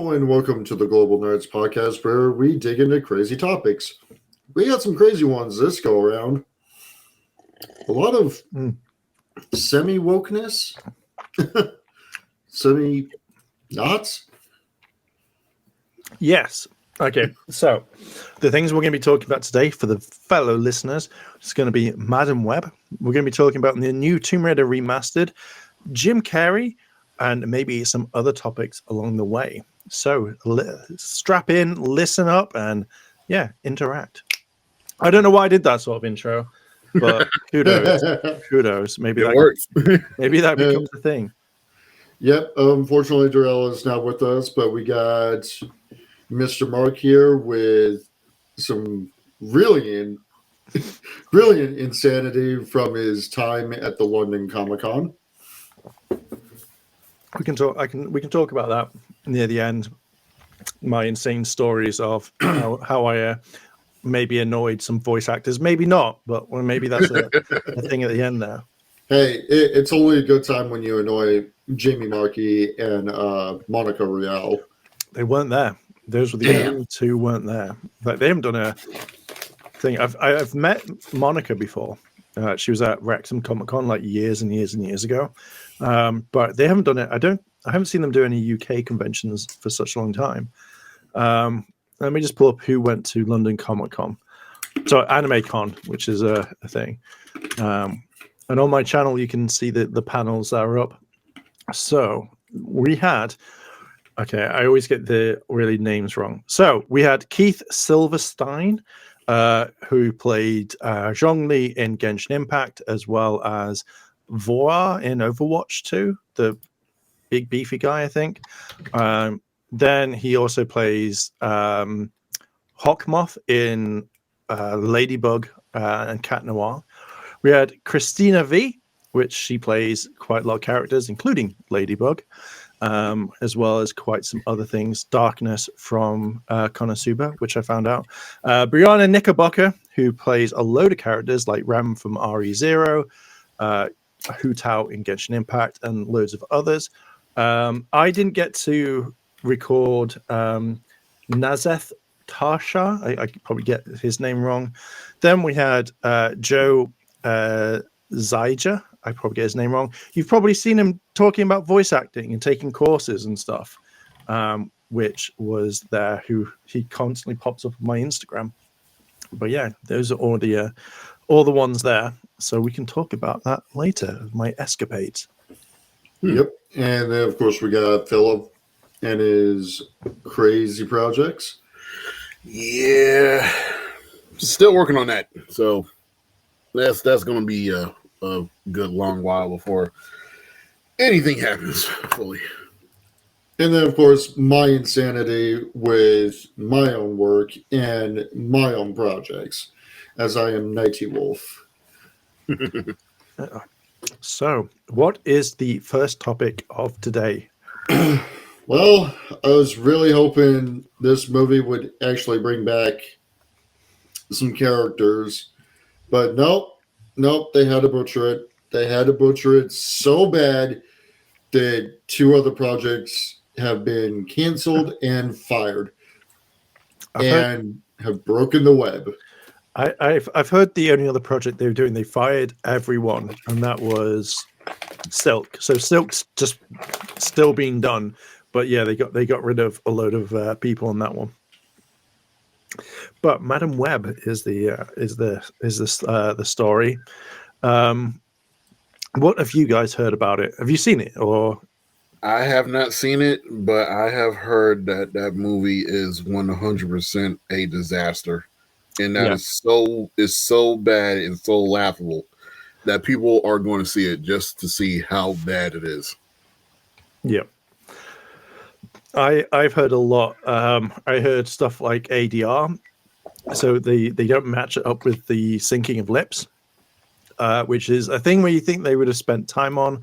Hello and welcome to the Global Nerds podcast where we dig into crazy topics. We got some crazy ones this go around. A lot of semi-wokeness, semi-knots. Yes. Okay. So the things we're going to be talking about today for the fellow listeners is going to be Madam Web. We're going to be talking about the new Tomb Raider remastered, Jim Carrey, and maybe some other topics along the way. So strap in, listen up, and interact. I don't know why I did that sort of intro, but kudos. Maybe it works. Maybe that becomes a thing. Yep. Unfortunately, Darrell is not with us, but we got Mr. Mark here with some brilliant insanity from his time at the London Comic-Con. We can talk about that near the end. My insane stories of how I maybe annoyed some voice actors, maybe not, but maybe that's a thing at the end there. Hey, it's only a good time when you annoy Jamie Markey and Monica Rial. They weren't there. Those were the only two who weren't there. Like they haven't done a thing. I've met Monica before. She was at Wrexham Comic Con like years and years and years ago. But they haven't done it. I haven't seen them do any UK conventions for such a long time. Let me just pull up who went to London Comic Con. So Anime Con, which is a thing. And on my channel, you can see the panels that are up. So we had, I always get the really names wrong. So we had Keith Silverstein, who played Zhongli in Genshin Impact, as well as Voar in Overwatch 2, the big beefy guy, I think. Then he also plays Hawkmoth in Ladybug and Cat Noir. We had Christina V, which she plays quite a lot of characters, including Ladybug, as well as quite some other things. Darkness from Konosuba, which I found out. Brianna Knickerbocker, who plays a load of characters like Ram from RE0, Hu Tao in Genshin Impact, and loads of others. I didn't get to record Nazeth Tarsha. I could probably get his name wrong. Then we had Joe Zyja. I probably get his name wrong. You've probably seen him talking about voice acting and taking courses and stuff, which was there. Who he constantly pops up on my Instagram. But yeah, those are all the ones there. So we can talk about that later. My escapades. Yep, and then of course we got Philip and his crazy projects. Yeah, still working on that. So that's going to be a good long while before anything happens fully. And then, of course, my insanity with my own work and my own projects, as I am Nighty Wolf. So, what is the first topic of today? Well, I was really hoping this movie would actually bring back some characters, but nope, they had to butcher it. They had to butcher it so bad that 2 other projects have been canceled and fired and have broken the web. I've heard the only other project they were doing, they fired everyone, and that was Silk. So Silk's just still being done, but yeah, they got rid of a load of people on that one. But Madam Web is the story. What have you guys heard about it? Have you seen it? Or I have not seen it, but I have heard that movie is 100% a disaster. And that is so bad and so laughable that people are going to see it just to see how bad it is. Yeah. I've heard a lot. I heard stuff like ADR. So they don't match it up with the syncing of lips, which is a thing where you think they would have spent time on.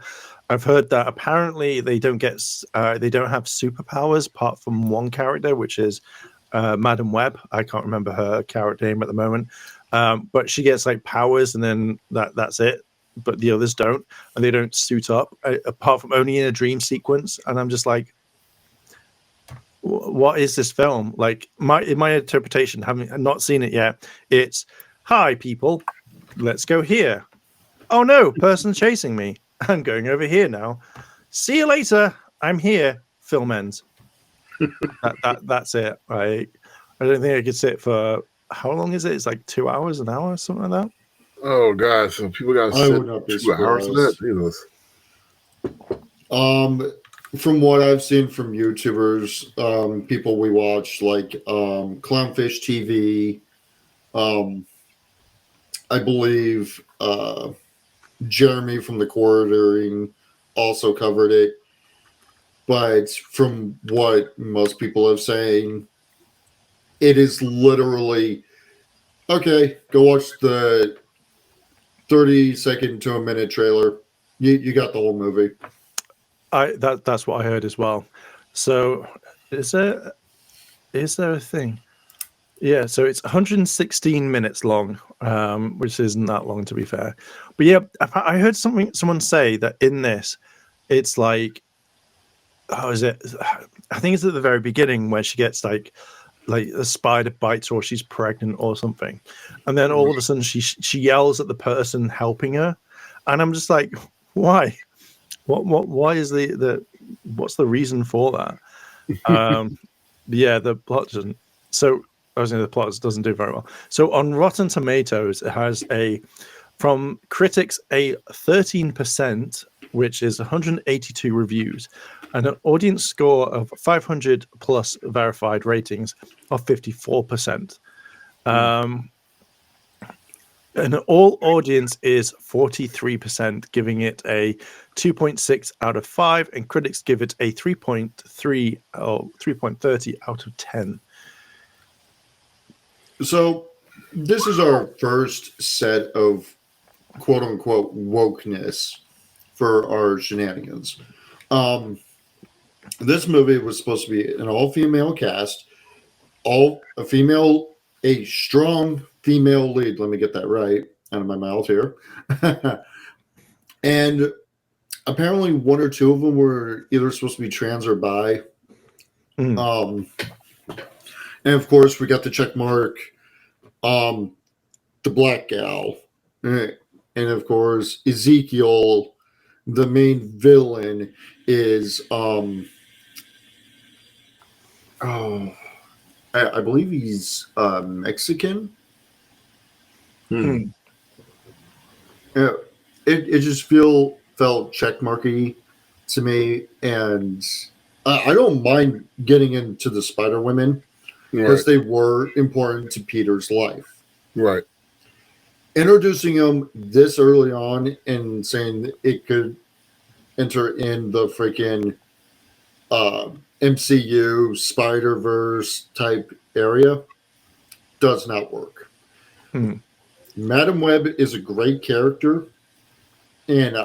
I've heard that apparently they don't have superpowers apart from one character, which is Madam Web. I can't remember her character name at the moment, but she gets like powers, and then that's it. But the others don't, and they don't suit up apart from only in a dream sequence. And I'm just like, what is this film? Like in my interpretation, having not seen it yet, it's hi people, let's go here. Oh no, person chasing me. I'm going over here now. See you later. I'm here. Film ends. That's it. I don't think I could sit for how long is it? It's like 2 hours, an hour, something like that. Oh gosh, so people got I to would not be sit 2 hours of that. surprised. Jesus. From what I've seen from YouTubers, people we watch like Clownfish TV, I believe Jeremy from the Quartering also covered it. But from what most people are saying, it is literally okay. Go watch the 30-second to a minute trailer. You got the whole movie. That's what I heard as well. So is there a thing? Yeah, so it's 116 minutes long, which isn't that long to be fair. But yeah, I heard someone say that in this, it's like, how is it? I think it's at the very beginning where she gets like a spider bites her or she's pregnant or something, and then all of a sudden she yells at the person helping her, and I'm just like, why? Why is what's the reason for that? Yeah, the plot doesn't. So I was saying the plot doesn't do very well. So on Rotten Tomatoes, it has from critics a 13%, which is 182 reviews, and an audience score of 500 plus verified ratings of 54%. And all audience is 43%, giving it a 2.6 out of 5, and critics give it a 3.3 or 3.30 out of 10. So this is our first set of quote unquote wokeness for our shenanigans. This movie was supposed to be an all-female cast, a strong female lead. Let me get that right out of my mouth here. And apparently one or two of them were either supposed to be trans or bi. And of course we got the check mark, the black gal. And of course Ezekiel, the main villain, is I believe he's Mexican. It just felt checkmarky to me, and I don't mind getting into the Spider Women because they were important to Peter's life. Right. Introducing them this early on and saying it could enter in the freaking MCU Spider-Verse type area does not work. Madam Web is a great character, and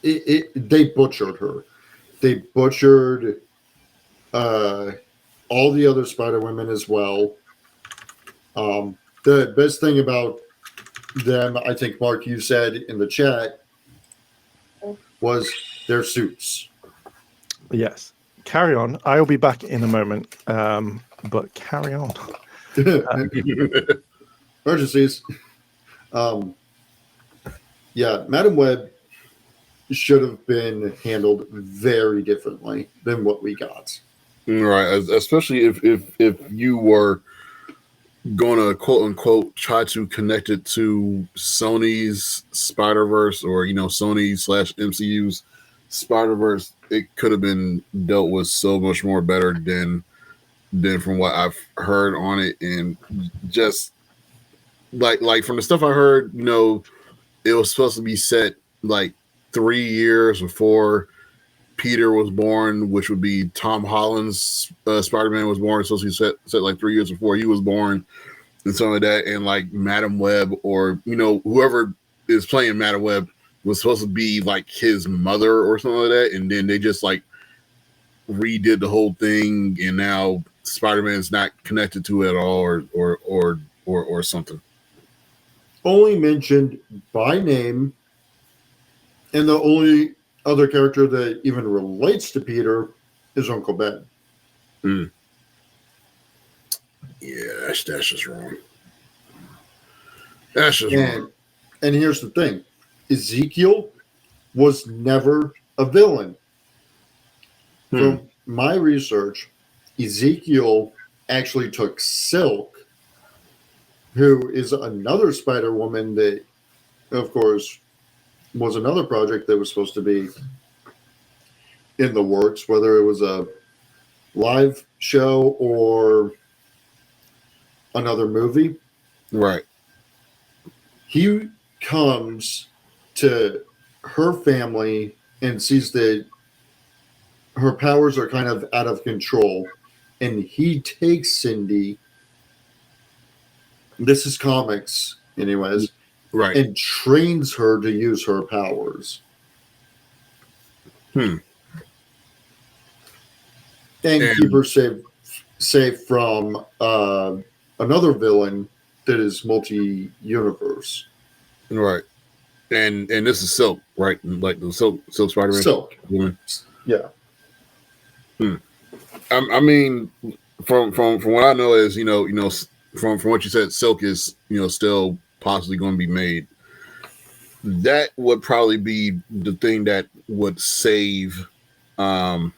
they butchered her. They butchered all the other Spider-Women as well. The best thing about them, I think, Mark, you said in the chat, was their suits. Yes. Carry on. I'll be back in a moment, but carry on. Emergencies. Yeah, Madam Web should have been handled very differently than what we got. Right, especially if you were going to quote unquote try to connect it to Sony's Spider-Verse or Sony/MCU's Spider-Verse, it could have been dealt with so much more better than from what I've heard on it. And just like from the stuff I heard, it was supposed to be set like 3 years before Peter was born, which would be Tom Holland's Spider-Man was born. It's supposed to be set like 3 years before he was born, and some of that. And like Madam Web, or whoever is playing Madam Web, was supposed to be like his mother or something like that. And then they just like redid the whole thing, and now Spider-Man's not connected to it at all, or something. Only mentioned by name, and the only other character that even relates to Peter is Uncle Ben. Mm. Yeah, that's just wrong. That's just wrong. And here's the thing. Ezekiel was never a villain. From my research, Ezekiel actually took Silk, who is another Spider-Woman that, of course, was another project that was supposed to be in the works, whether it was a live show or another movie. Right. He comes to her family and sees that her powers are kind of out of control, and he takes Cindy. This is comics, anyways. Right. And trains her to use her powers. And keep her safe from another villain that is multi-universe. Right. And this is Silk, right? Like the Silk Spider-Man. Silk. Woman. Yeah. I mean, from what I know is, from what you said, Silk is, still possibly going to be made. That would probably be the thing that would save Spider-Man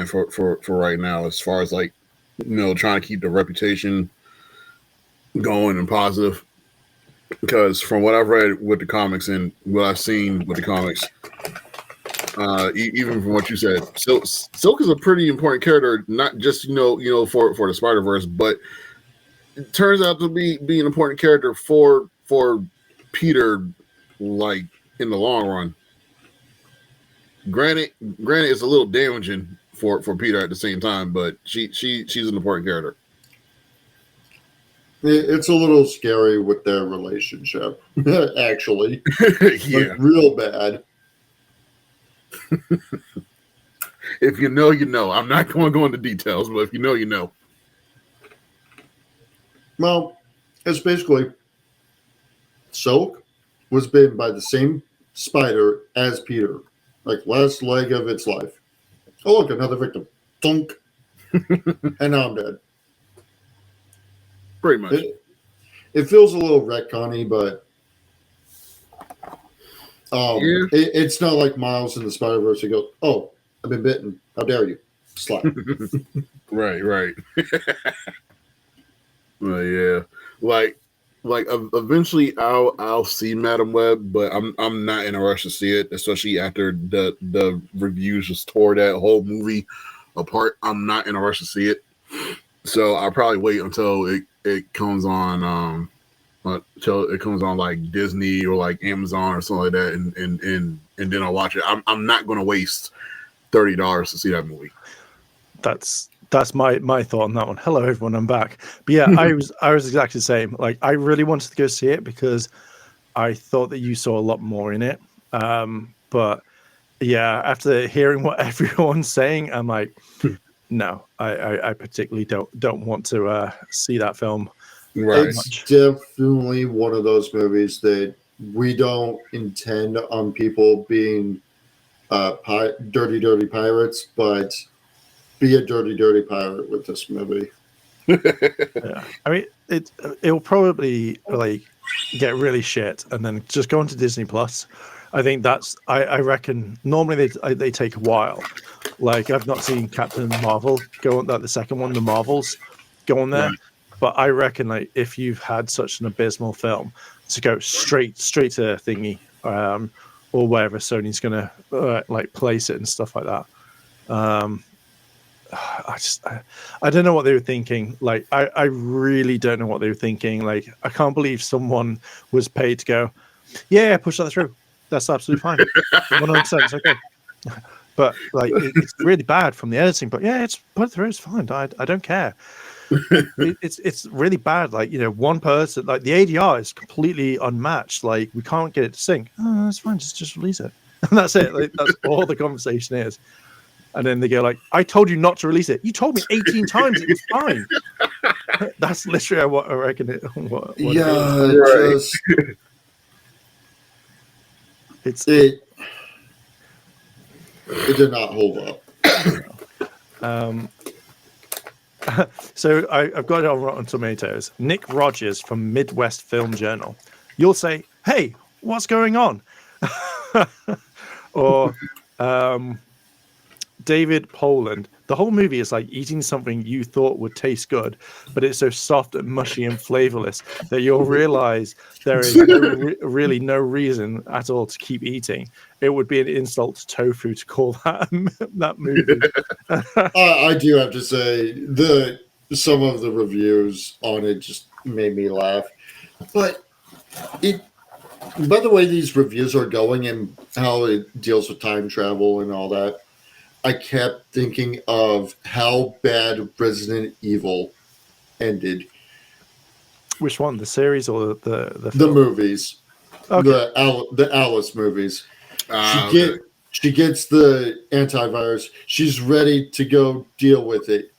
for right now, as far as like, trying to keep the reputation going and positive. Because from what I've read with the comics and what I've seen with the comics, even from what you said, Silk is a pretty important character, not just for the Spider-Verse, but it turns out to be an important character for Peter, like in the long run. Granted, it's a little damaging for Peter at the same time, but she's an important character. It's a little scary with their relationship, actually. Yeah, like, real bad. If you know, you know. I'm not going to go into details, but if you know, you know. Well, it's basically Silk was bitten by the same spider as Peter, like last leg of its life. Oh, look, another victim. Thunk. And now I'm dead. Pretty much. It feels a little retconny, but it's not like Miles in the Spider-Verse. You go, oh, I've been bitten. How dare you? Slap. Right. Well, yeah. Like eventually I'll see Madam Web, but I'm not in a rush to see it, especially after the reviews just tore that whole movie apart. I'm not in a rush to see it. So I'll probably wait until it comes on until it comes on like Disney or like Amazon or something like that, and then I'll watch it. I'm not going to waste $30 to see that movie. That's my thought on that one. Hello everyone, I'm back. But yeah, I was exactly the same. Like I really wanted to go see it because I thought that you saw a lot more in it. But yeah, after hearing what everyone's saying, I'm like, no, I particularly don't want to see that film. Right. It's definitely one of those movies that we don't intend on people being dirty pirates, but be a dirty pirate with this movie. Yeah. I mean, it'll probably like get really shit and then just go into Disney Plus. I think that's I reckon normally they take a while. Like I've not seen Captain Marvel go on that, the second one, the Marvels go on there. Right. But I reckon like if you've had such an abysmal film, to go straight to thingy, or wherever Sony's gonna like place it and stuff like that. I don't know what they were thinking. Like I really don't know what they were thinking. Like I can't believe someone was paid to go, yeah, push that through. That's absolutely fine. 100%, it's okay. But like it's really bad from the editing. But yeah, it's put through. It's fine. I don't care. It's really bad. Like one person, like the ADR is completely unmatched. Like we can't get it to sync. Oh, that's fine. Just release it, and that's it. Like, that's all the conversation is. And then they go like, "I told you not to release it. You told me 18 times it was fine." That's literally what I reckon it. What yeah, it It did not hold up. So I've got it on Rotten Tomatoes. Nick Rogers from Midwest Film Journal. You'll say, "Hey, what's going on?" Or David Poland. The whole movie is like eating something you thought would taste good, but it's so soft and mushy and flavorless that you'll realize there is really no reason at all to keep eating. It would be an insult to tofu to call that that movie. I do have to say some of the reviews on it just made me laugh. But by the way these reviews are going and how it deals with time travel and all that, I kept thinking of how bad Resident Evil ended. Which one, the series or the film? Movies? Okay. The Alice movies. She gets the antivirus. She's ready to go deal with it.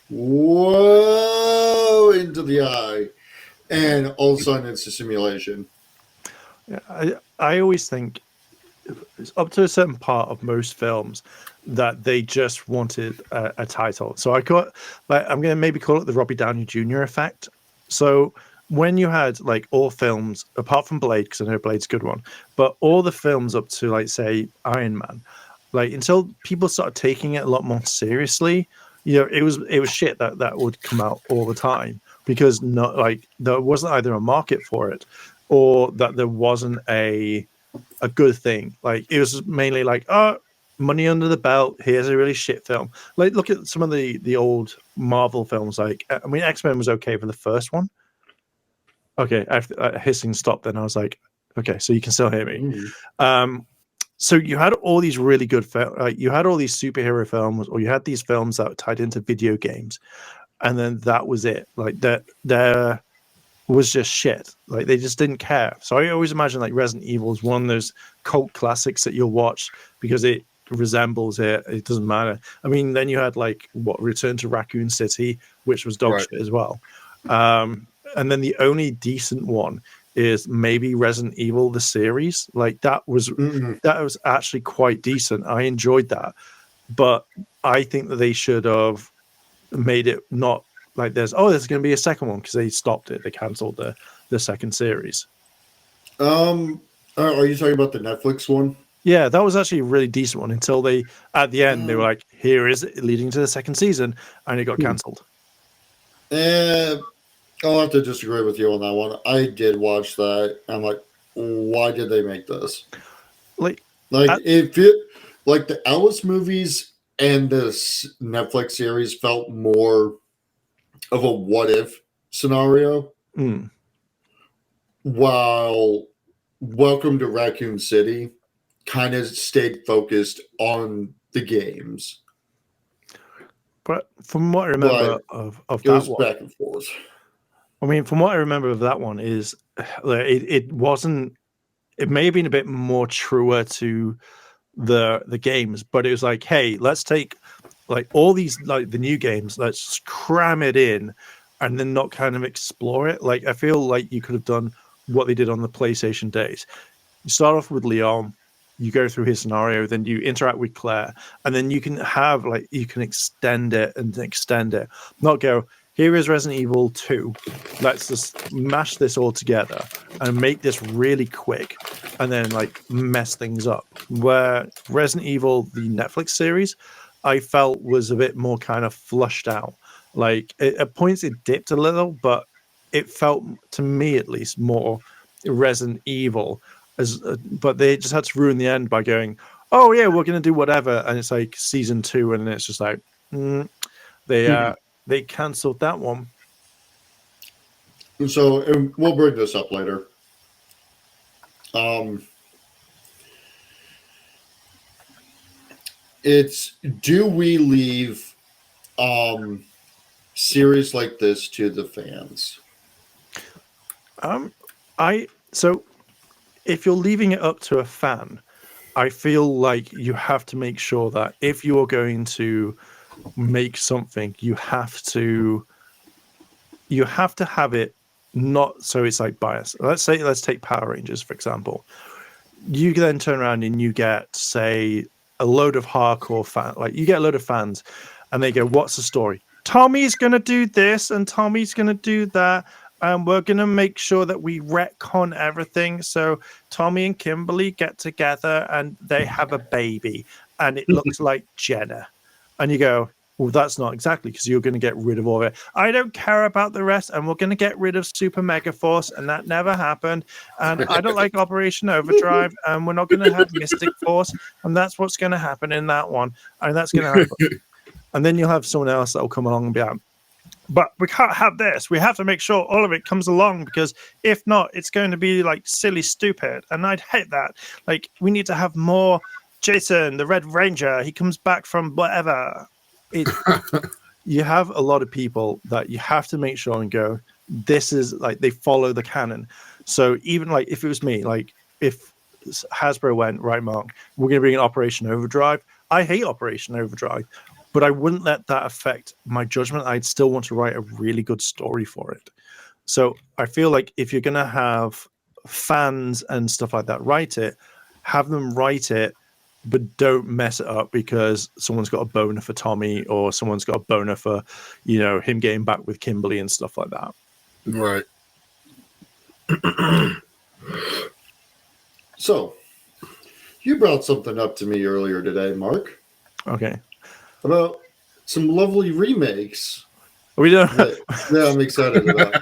Whoa! Into the eye. And all of a sudden it's a simulation. Yeah, I always think it's up to a certain part of most films that they just wanted a title. So I'm going to maybe call it the Robbie Downey Jr. effect. So when you had like all films, apart from Blade, because I know Blade's a good one, but all the films up to like say Iron Man, like until people started taking it a lot more seriously, it was shit that would come out all the time because not like there wasn't either a market for it or that there wasn't a good thing. Like it was mainly like, oh, money under the belt. Here's a really shit film. Like look at some of the old Marvel films. Like I mean, X-Men was okay for the first one. Okay, hissing stopped. Then I was like, okay, so you can still hear me. So you had all these really good you had all these superhero films, or you had these films that were tied into video games, and then that was it. Like that there was just shit. Like they just didn't care. So I always imagine like Resident Evil is one of those cult classics that you'll watch because it resembles it. It doesn't matter. I mean, then you had like Return to Raccoon City, which was dog shit as well. And then the only decent one is maybe Resident Evil the series. Like that was actually quite decent. I enjoyed that, but I think that they should have made it not like there's going to be a second one because they stopped it. They cancelled the second series. Are you talking about the Netflix one? Yeah, that was actually a really decent one until they at the end they were like, here is it leading to the second season, and it got cancelled. I'll have to disagree with you on that one. I did watch that. I'm like, why did they make this? Like the Alice movies and this Netflix series felt more of a what if scenario. While Welcome to Raccoon City kind of stayed focused on the games. But from what I remember of that one, back and forth. I mean, from what I remember of that one is it wasn't. It may have been a bit more truer to the games, but it was like, hey, let's take like all these like the new games, let's cram it in, and then not kind of explore it. Like I feel like you could have done what they did on the PlayStation days. You start off with Leon, you go through his scenario, then you interact with Claire, and then you can have like you can extend it, not go, here is Resident Evil 2. Let's just mash this all together and make this really quick and then like mess things up. Where Resident Evil, the Netflix series, I felt was a bit more kind of flushed out. Like at points it dipped a little, but it felt to me at least more Resident Evil. But they just had to ruin the end by going, oh yeah, we're going to do whatever. And it's like season 2 and it's just like, they cancelled that one. So we'll bring this up later. It's do we leave series like this to the fans? So if you're leaving it up to a fan, I feel like you have to make sure that if you're going to make something, you have to have it not so it's like biased. Let's take Power Rangers, for example. you then turn around and you get, say, a load of hardcore fans. Like you get a load of fans, and they go, "What's the story? Tommy's gonna do this, and Tommy's gonna do that, and we're gonna make sure that we retcon everything. So Tommy and Kimberly get together, and they have a baby, and it looks like Jenna." And you go, "Well, that's not exactly, because you're going to get rid of all of it. I don't care about the rest, and we're going to get rid of Super Mega Force, and that never happened. And I don't like Operation Overdrive, and we're not going to have Mystic Force, and that's what's going to happen in that one, and that's going to happen." And then you'll have someone else that will come along and be like, "But we can't have this. We have to make sure all of it comes along, because if not, it's going to be like silly stupid, and I'd hate that. Like, we need to have more Jason, the Red Ranger. He comes back from whatever." You have a lot of people that you have to make sure and go, this is like, they follow the canon. So even like if it was me, like if Hasbro went, "Right, Mark, we're going to bring in Operation Overdrive." I hate Operation Overdrive, but I wouldn't let that affect my judgment. I'd still want to write a really good story for it. So I feel like if you're going to have fans and stuff like that write it, have them write it, but don't mess it up because someone's got a boner for Tommy, or someone's got a boner for, him getting back with Kimberly and stuff like that. Right. So, you brought something up to me earlier today, Mark. Okay. About some lovely remakes. We don't. Yeah, I'm excited about.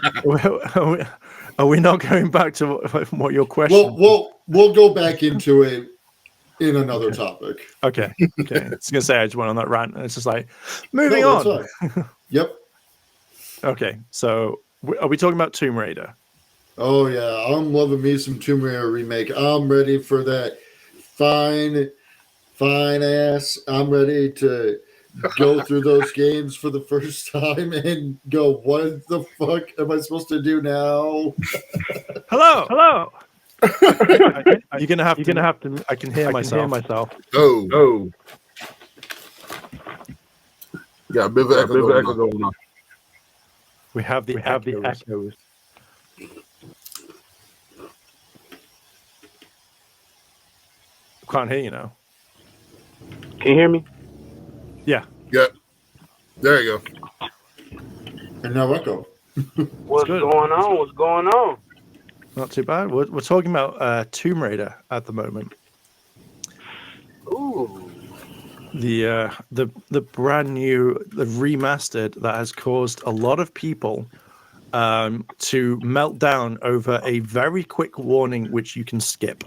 Are we not going back to what your question? We'll go back into it in another topic. Okay. I was gonna say I just went on that rant, and it's just like moving on. Yep. Okay, so are we talking about Tomb Raider? Oh yeah, I'm loving me some Tomb Raider remake. I'm ready for that fine ass. I'm ready to go through those games for the first time and go, what the fuck am I supposed to do now? Hello. You're gonna have to. I can hear myself. Oh. Yeah, a bit of echo going on. We have the echoes. Can't hear you now. Can you hear me? Yeah. Yep. There you go. And now echo. What's going on? Not too bad. We're talking about Tomb Raider at the moment. Ooh. The brand new, the remastered that has caused a lot of people to melt down over a very quick warning, which you can skip.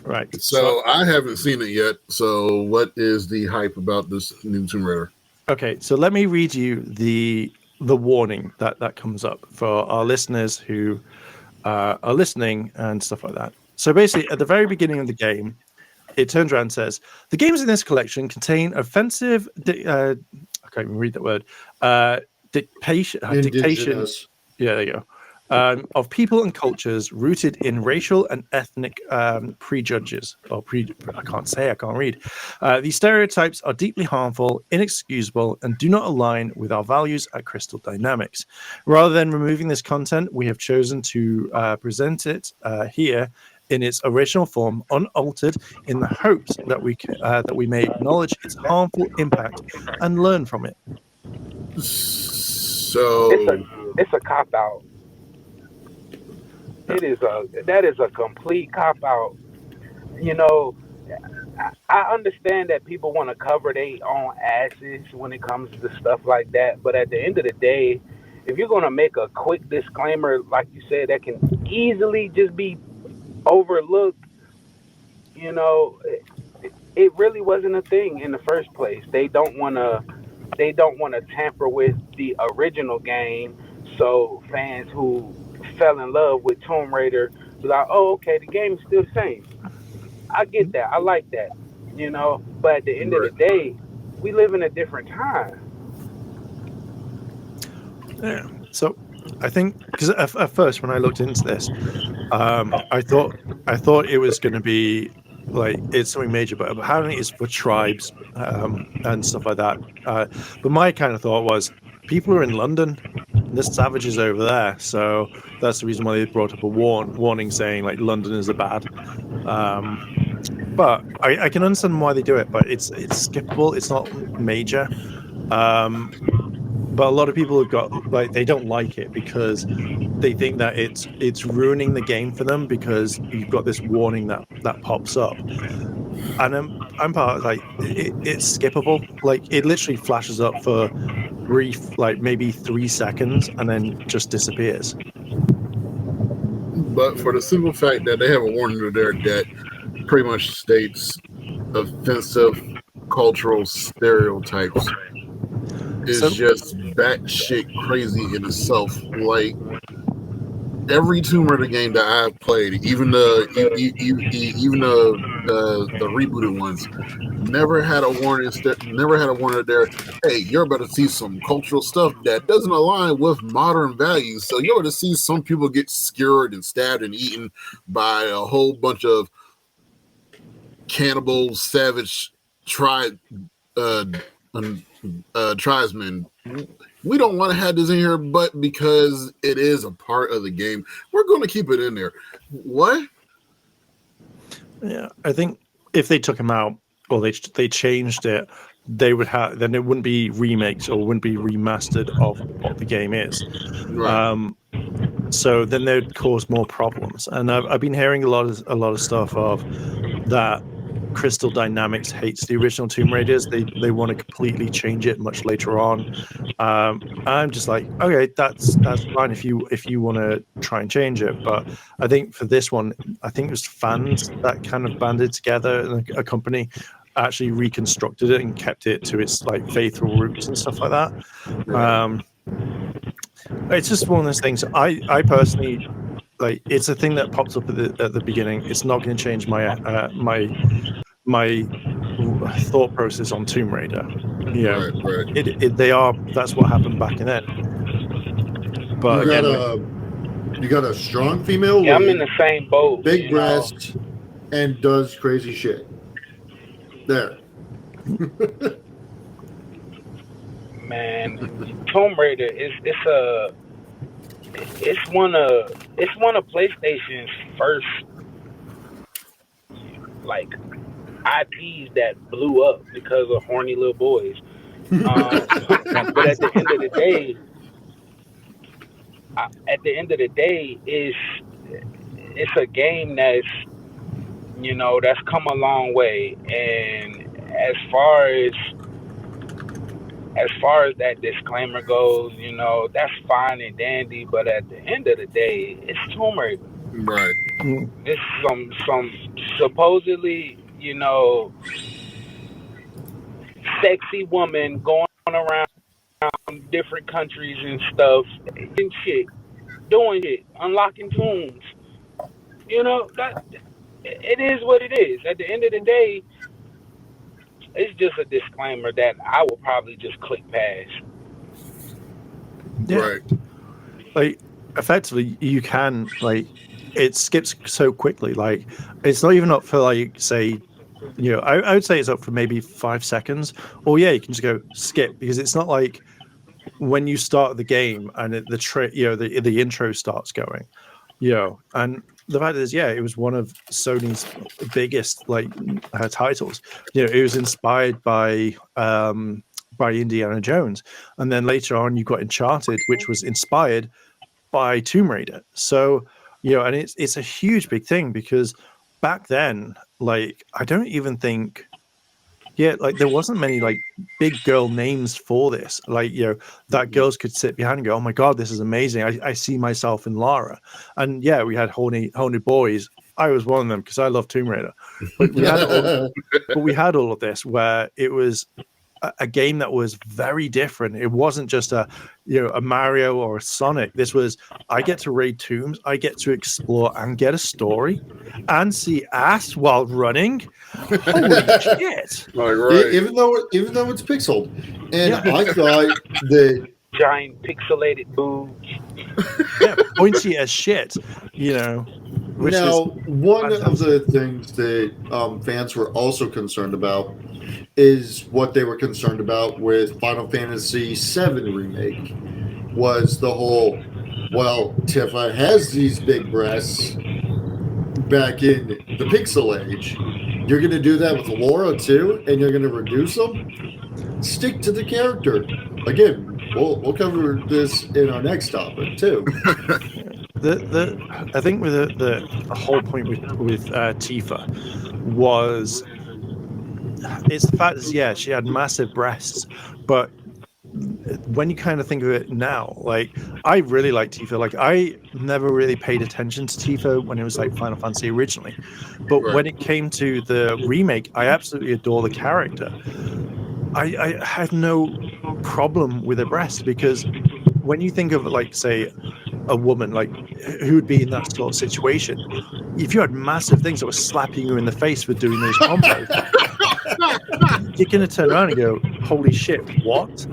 Right. So I haven't seen it yet. So what is the hype about this new Tomb Raider? Okay, so let me read you the warning that comes up for our listeners who are listening and stuff like that. So basically, at the very beginning of the game, it turns around and says, "The games in this collection contain offensive..." I can't even read that word. Dictation. Yeah, there you go. Of people and cultures rooted in racial and ethnic prejudges. I can't read. These stereotypes are deeply harmful, inexcusable, and do not align with our values at Crystal Dynamics. Rather than removing this content, we have chosen to present it here in its original form, unaltered, in the hopes that we may acknowledge its harmful impact and learn from it. So it's a cop out. That is a complete cop out. I understand that people want to cover their own asses when it comes to stuff like that, but at the end of the day, if you're gonna make a quick disclaimer, like you said, that can easily just be overlooked, it really wasn't a thing in the first place. They don't want to tamper with the original game, so fans who fell in love with Tomb Raider be like, "Oh, okay, the game is still the same." I get that. I like that, But at the end of the day, we live in a different time. Yeah. So I think because at first when I looked into this, I thought it was going to be like it's something major, but apparently it's for tribes and stuff like that. But my kind of thought was, people are in London, there's savages over there, so that's the reason why they brought up a warning saying like London is a bad. But I can understand why they do it, but it's skippable. It's not major. But a lot of people have got like they don't like it because they think that it's ruining the game for them because you've got this warning that pops up. And I'm part of, like it's skippable. Like it literally flashes up for brief, like maybe 3 seconds, and then just disappears. But for the simple fact that they have a warning there that pretty much states offensive cultural stereotypes is just batshit crazy in itself. Like every Tomb Raider game that I've played, even the rebooted ones, never had a warning. Never had a warning there. Hey, you're about to see some cultural stuff that doesn't align with modern values. So you're about to see some people get skewered and stabbed and eaten by a whole bunch of cannibal, savage tribesmen. We don't want to have this in here, but because it is a part of the game, we're going to keep it in there. What? Yeah, I think if they took them out or they changed it, they would have then it wouldn't be remakes or wouldn't be remastered of what the game is. Right. So then they'd cause more problems. And I've been hearing a lot of stuff of that. Crystal Dynamics hates the original Tomb Raiders. They want to completely change it much later on. I'm just like, okay, that's fine if you want to try and change it. But I think for this one, I think it was fans that kind of banded together and a company actually reconstructed it and kept it to its like faithful roots and stuff like that. Right. It's just one of those things. I personally like. It's a thing that pops up at the beginning. It's not going to change my my thought process on Tomb Raider. Yeah, right. That's what happened back then. But you got a strong female. Yeah, I'm in the same boat. Big breast and does crazy shit. There. Man, Tomb Raider it's one of PlayStation's first like IPs that blew up because of horny little boys. But at the end of the day, it's a game that's that's come a long way. And as far as that disclaimer goes, that's fine and dandy. But at the end of the day, it's Tomb Raider. Right. It's some supposedly, sexy woman going around different countries and stuff, and shit, doing shit, unlocking tombs. That it is what it is. At the end of the day, it's just a disclaimer that I will probably just click past. Yeah. Right. Like effectively, you can like it skips so quickly. Like it's not even up for like say. I would say it's up for maybe 5 seconds. Or yeah, you can just go skip because it's not like when you start the game and the intro starts going, and the fact is, it was one of Sony's biggest titles. It was inspired by Indiana Jones, and then later on you got Uncharted, which was inspired by Tomb Raider. So and it's a huge big thing because back then, like I don't even think, there wasn't many like big girl names for this. Like that girls could sit behind and go, "Oh my god, this is amazing! I see myself in Lara." And we had horny boys. I was one of them because I love Tomb Raider. But we had all of this where it was a game that was very different. It wasn't just a Mario or a Sonic. This was I get to raid tombs, I get to explore and get a story and see ass while running. Holy shit! Right. Even though it's pixeled, and I thought that giant pixelated boobs. Pointy as shit. Which now one of the things that fans were also concerned about is what they were concerned about with Final Fantasy VII Remake was the whole Well, Tifa has these big breasts back in the Pixel Age. You're going to do that with Laura too, and you're going to reduce them? Stick to the character. Again, we'll cover this in our next topic too. I think with the whole point with Tifa was it's the fact is she had massive breasts, but when you kind of think of it now, like I really like Tifa. Like I never really paid attention to Tifa when it was like Final Fantasy originally, but when it came to the remake, I absolutely adore the character. I have no problem with her breast because when you think of like say a woman like who would be in that sort of situation, if you had massive things that were slapping you in the face for doing those combos, you're gonna turn around and go, "Holy shit, what?"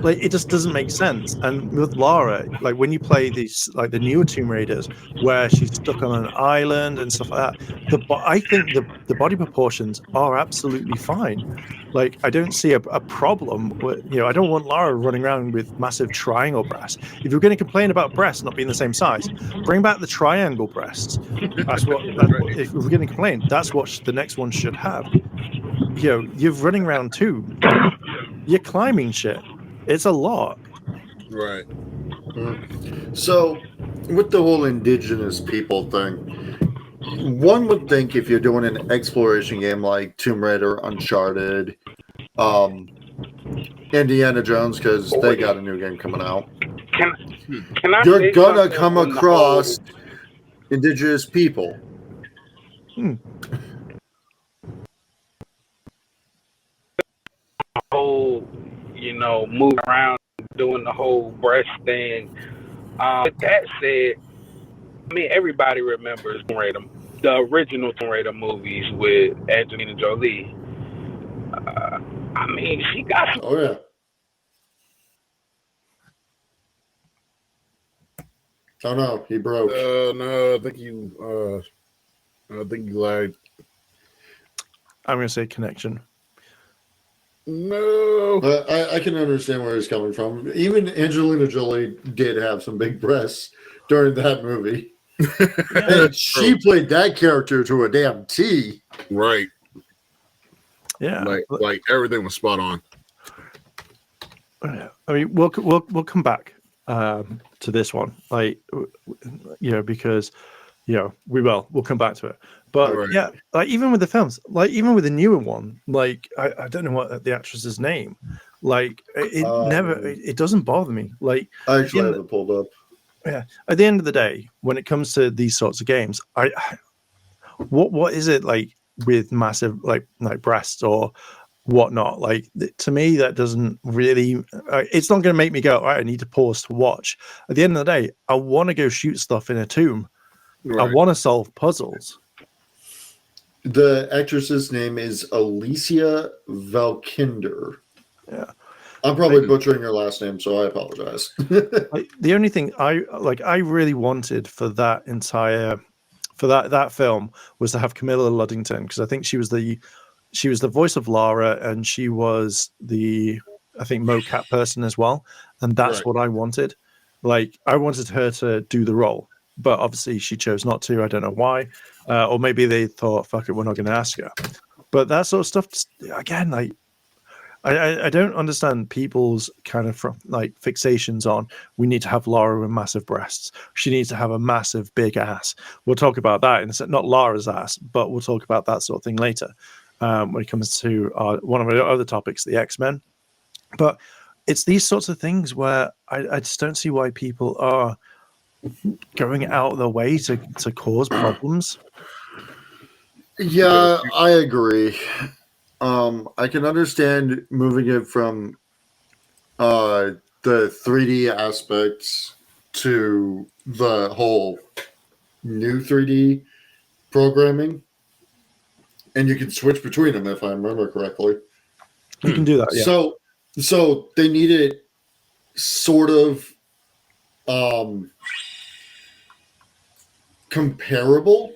Like it just doesn't make sense. And with Lara, like when you play these like the newer Tomb Raiders, where she's stuck on an island and stuff like that, I think the body proportions are absolutely fine. Like I don't see a problem with, I don't want Lara running around with massive triangle breasts. If you're going to complain about breasts not being the same size, bring back the triangle breasts. That's what if we're going to complain, that's what the next one should have. You're running around too. You're climbing shit. It's a lot. Right. So, with the whole indigenous people thing, one would think if you're doing an exploration game like Tomb Raider, Uncharted, Indiana Jones, because they got a new game coming out, Can I you're say gonna something come on the across indigenous people. whole, moving around doing the whole breast thing? With that said, I mean, everybody remembers Tomb Raider, the original Tomb Raider movies with Angelina Jolie. I mean, she got. Oh yeah. Oh no, he broke. No, I think you lied. I'm going to say connection. No. I can understand where he's coming from. Even Angelina Jolie did have some big breasts during that movie. And she played that character to a damn T. Right. Yeah. Like everything was spot on. I mean, we'll come back to this one, like because we'll come back to it. But like even with the films, like even with the newer one, like I don't know what the actress's name, like it doesn't bother me. Like I actually have it pulled up. Yeah, at the end of the day, when it comes to these sorts of games, what is it like with massive like breasts or whatnot? Like to me, that doesn't really. It's not going to make me go, all right, I need to pause to watch. At the end of the day, I want to go shoot stuff in a tomb. Right. I want to solve puzzles. The actress's name is Alicia Vikander. Yeah. I'm probably butchering her last name, so I apologize. Like, the only thing I really wanted for that entire that film was to have Camilla Luddington, because I think she was the voice of Lara, and she was the mocap person as well, and that's what I wanted. Like I wanted her to do the role, but obviously she chose not to. I don't know why, or maybe they thought, "Fuck it, we're not going to ask her." But that sort of stuff, again, like. I don't understand people's kind of like fixations on we need to have Lara with massive breasts. She needs to have a massive big ass. We'll talk about that in not Lara's ass, but we'll talk about that sort of thing later when it comes to one of our other topics, the X-Men. But it's these sorts of things where I just don't see why people are going out of their way to cause problems. Yeah, I agree. I can understand moving it from the 3D aspects to the whole new 3D programming, and you can switch between them if I remember correctly. You can do that, yeah. So they need it sort of comparable.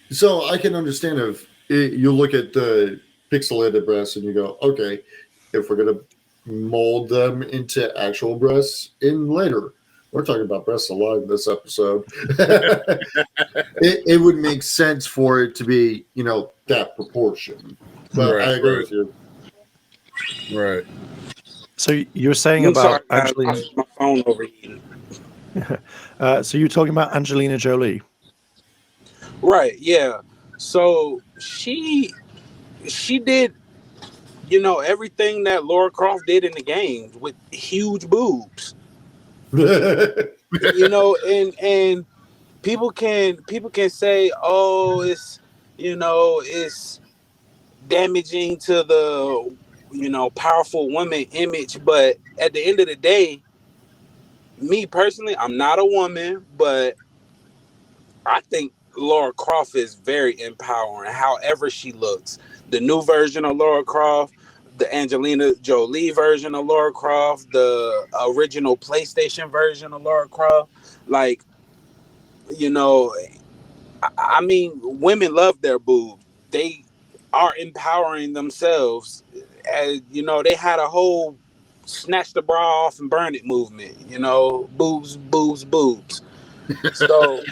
So I can understand if you look at the pixelated breasts and you go, okay, if we're going to mold them into actual breasts in later, We're talking about breasts alive this episode. it would make sense for it to be, that proportion. But Right, I agree right. with you. Right. So you were saying I'm about sorry, guys, Angelina. my phone overheating. So you were talking about Angelina Jolie. Right, yeah. So she did, everything that Laura Croft did in the games with huge boobs. And people can say, oh, it's damaging to the powerful woman image, but at the end of the day, me personally, I'm not a woman, but I think Laura Croft is very empowering, however she looks. The new version of Laura Croft, the Angelina Jolie version of Laura Croft, the original PlayStation version of Laura Croft. Like, I mean, women love their boobs. They are empowering themselves. As they had a whole snatch the bra off and burn it movement. Boobs, boobs, boobs. So,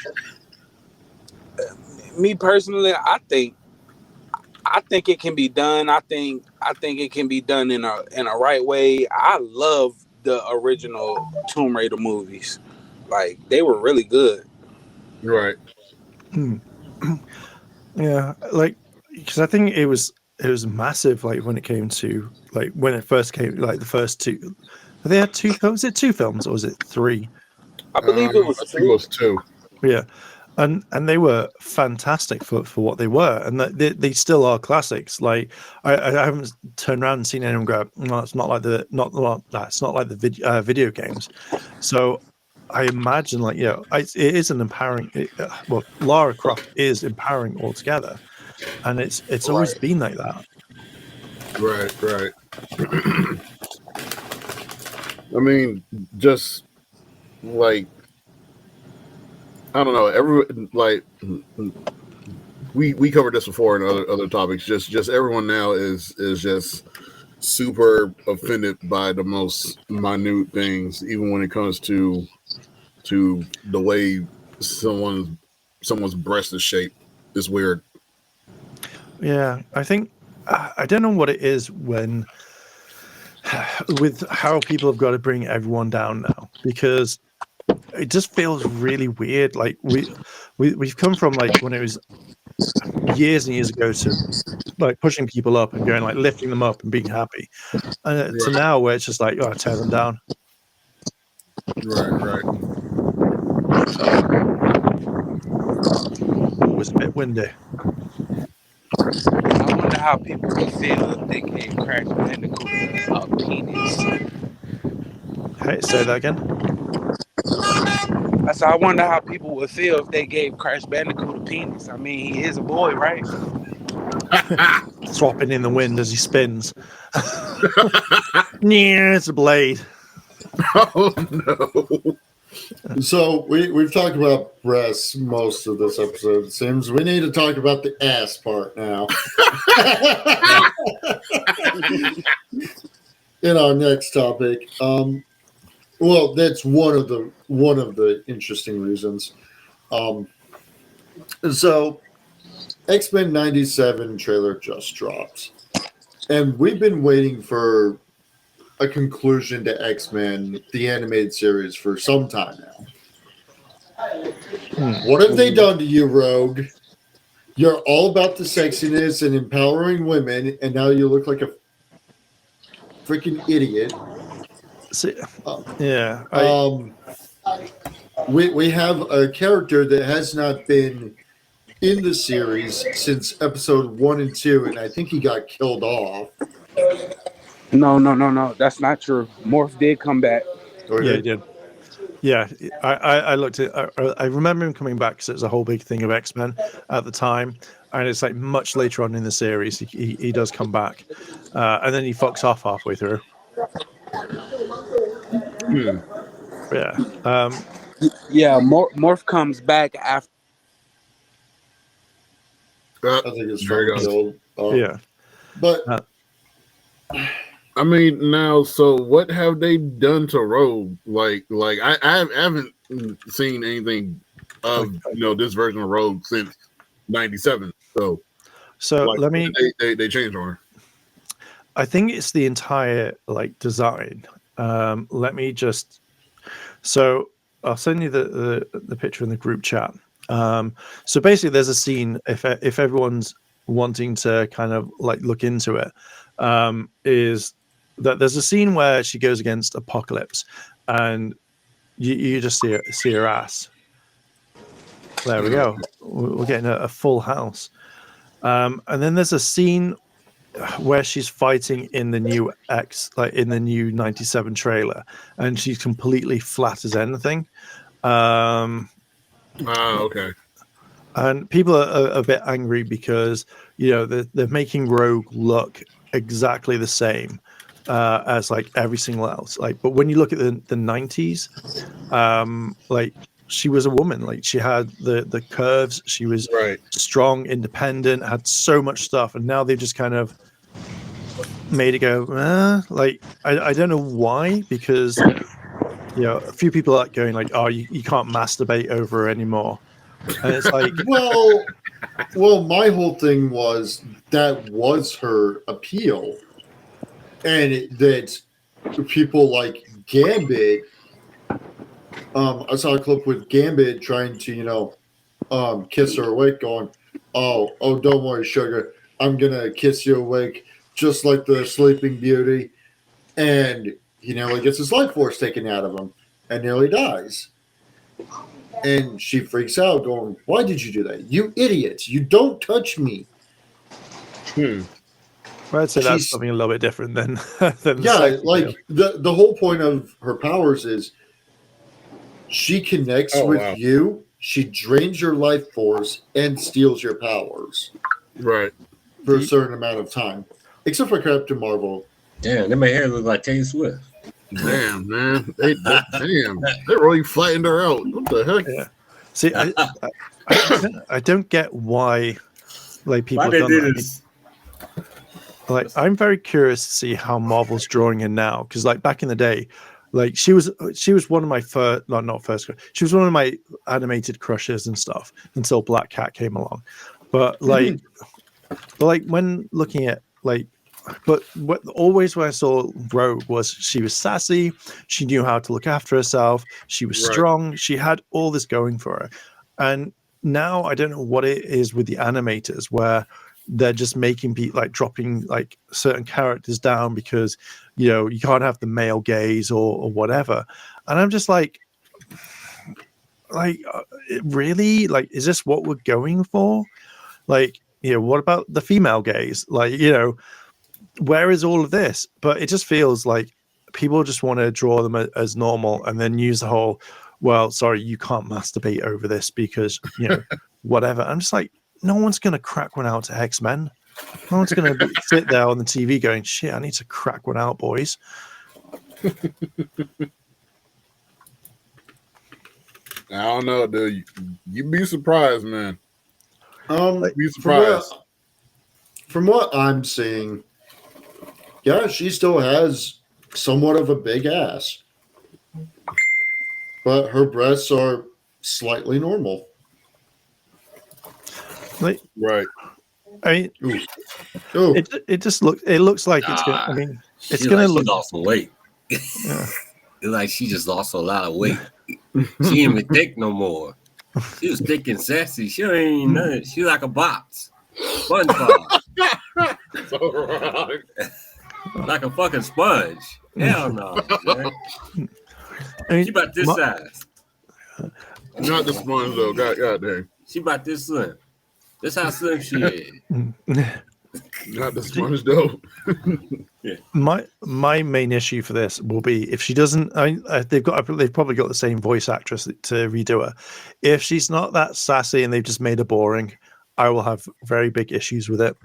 me personally, I think it can be done. I think it can be done in a right way. I love the original Tomb Raider movies. Like, they were really good. Right. Yeah, like because I think it was massive. Like when it came to when it first came, like the first two. They had two films. Was it two films or was it three? I believe it was I think it was 2. Yeah, and they were fantastic for what they were, and they still are classics. Like I haven't turned around and seen anyone go, no, it's not like the video games. So I imagine it is an empowering. Well, Lara Croft is empowering altogether, and it's always been like that. Right, right. I mean, just like I don't know. We covered this before in other topics. Just everyone now is just super offended by the most minute things, even when it comes to the way someone's breast is shaped. It's weird. Yeah, I think I don't know what it is with how people have got to bring everyone down now, because it just feels really weird. Like we've come from when it was years and years ago to pushing people up and going lifting them up and being happy, to now where it's just tear them down. Right. It was a bit windy. I wonder how people would feel if they gave Crash Bandicoot a penis. Hey, say that again. I wonder how people would feel if they gave Crash Bandicoot a penis. I mean, he is a boy, right? Thropping in the wind as he spins. Yeah, it's a blade. Oh no. So we've talked about breasts most of this episode. It seems we need to talk about the ass part now. In our next topic, well, that's one of the interesting reasons. So X-Men 97 trailer just dropped, and we've been waiting for a conclusion to X-Men, the animated series, for some time now. What have they done to you, Rogue? You're all about the sexiness and empowering women, and now you look like a freaking idiot. See, yeah. We have a character that has not been in the series since episode 1 and 2, and I think he got killed off. No. That's not true. Morph did come back. Yeah, he did. Yeah, I looked at. I remember him coming back because it was a whole big thing of X-Men at the time, and it's much later on in the series he does come back, and then he fucks off halfway through. Yeah. Yeah, Morph comes back after. I think it's very killed. Yeah. But I mean, now, so what have they done to Rogue? I haven't seen anything of this version of Rogue since '97. So like, let me. they changed on her. I think it's the entire like design. Let me just. So I'll send you the picture in the group chat. So basically, there's a scene. If everyone's wanting to kind of like look into it, is that there's a scene where she goes against Apocalypse, and you just see her ass. There we go. We're getting a full house. And then there's a scene where she's fighting in the new in the new '97 trailer, and she's completely flat as anything. Okay. And people are a bit angry because they're making Rogue look exactly the same as like every single else. Like, but when you look at the '90s, like she was a woman. Like she had the curves. She was strong, independent, had so much stuff, and now they've just kind of made it go. Like I don't know why, because a few people are going like, oh, you can't masturbate over her anymore. And it's like, well, my whole thing was that was her appeal, and that people like Gambit. I saw a clip with Gambit trying to, kiss her awake, going, "Oh, don't worry, sugar, I'm gonna kiss you awake, just like the Sleeping Beauty," and he nearly gets his life force taken out of him and nearly dies. And she freaks out, going, "Why did you do that? You idiot! You don't touch me!" Well, I'd say that's something a little bit different than the whole point of her powers is she connects with you, she drains your life force, and steals your powers. Right. For a certain amount of time. Except for Captain Marvel. Damn, that my hair look like Taylor Swift. Damn, man. They really flattened her out. What the heck? Yeah. See, I don't get why like people why have done that. This? Like, I'm very curious to see how Marvel's drawing in now, because like back in the day, like she was one of my she was one of my animated crushes and stuff until Black Cat came along. But like, when looking at always when I saw Rogue was she was sassy, she knew how to look after herself, she was strong, she had all this going for her. And now I don't know what it is with the animators where they're just making people like dropping like certain characters down because you can't have the male gaze or whatever. And I'm just like really, like, is this what we're going for? Like, what about the female gaze? Like, where is all of this? But it just feels like people just want to draw them as normal and then use the whole, well, sorry, you can't masturbate over this because, whatever. I'm just like, no one's going to crack one out to X-Men. No one's going to sit there on the TV going, shit, I need to crack one out, boys. I don't know, dude. You'd be surprised, man. Be surprised. From what I'm seeing, yeah, she still has somewhat of a big ass. But her breasts are slightly normal. Like, right. I mean, it looks like it's gonna, I mean, it's gonna look. She lost some weight. Yeah. It's like she just lost a lot of weight. She ain't even thick no more. She was thick and sassy. She ain't nothing. She like a box. SpongeBob. So wrong. Like a fucking sponge. Hell no, man. I mean, she about this size. Not the sponge though. God dang. She about this slim. That's how slim she is. Not the sponge though. Yeah. My main issue for this will be if she doesn't. They've probably got the same voice actress to redo her. If she's not that sassy and they've just made her boring, I will have very big issues with it.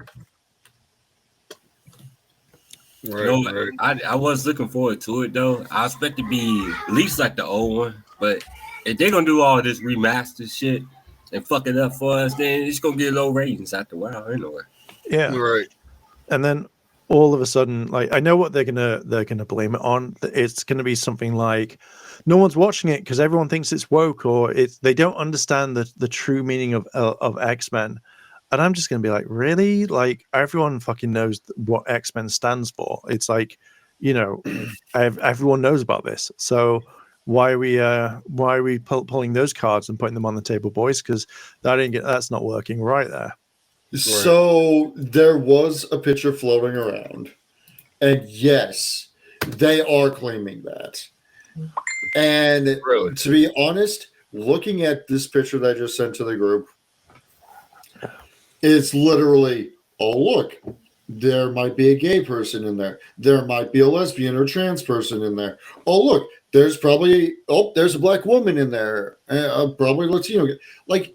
Right. I was looking forward to it though. I expect to be at least like the old one, but if they're gonna do all this remastered shit and fuck it up for us, then it's gonna get low ratings after a while anyway. Yeah. Right. And then all of a sudden, like, I know what they're gonna blame it on. It's gonna be something like no one's watching it because everyone thinks it's woke, or they don't understand the true meaning of X-Men. And I'm just gonna be like, really? Like, everyone fucking knows what X-Men stands for. It's like, everyone knows about this. So why are we pulling those cards and putting them on the table, boys? Because that's not working right there. So there was a picture floating around, and yes, they are claiming that. And Really? to be honest, looking at this picture that I just sent to the group, it's literally, oh, look, there might be a gay person in there. There might be a lesbian or trans person in there. Oh, look, there's a black woman in there. Probably Latino. Like,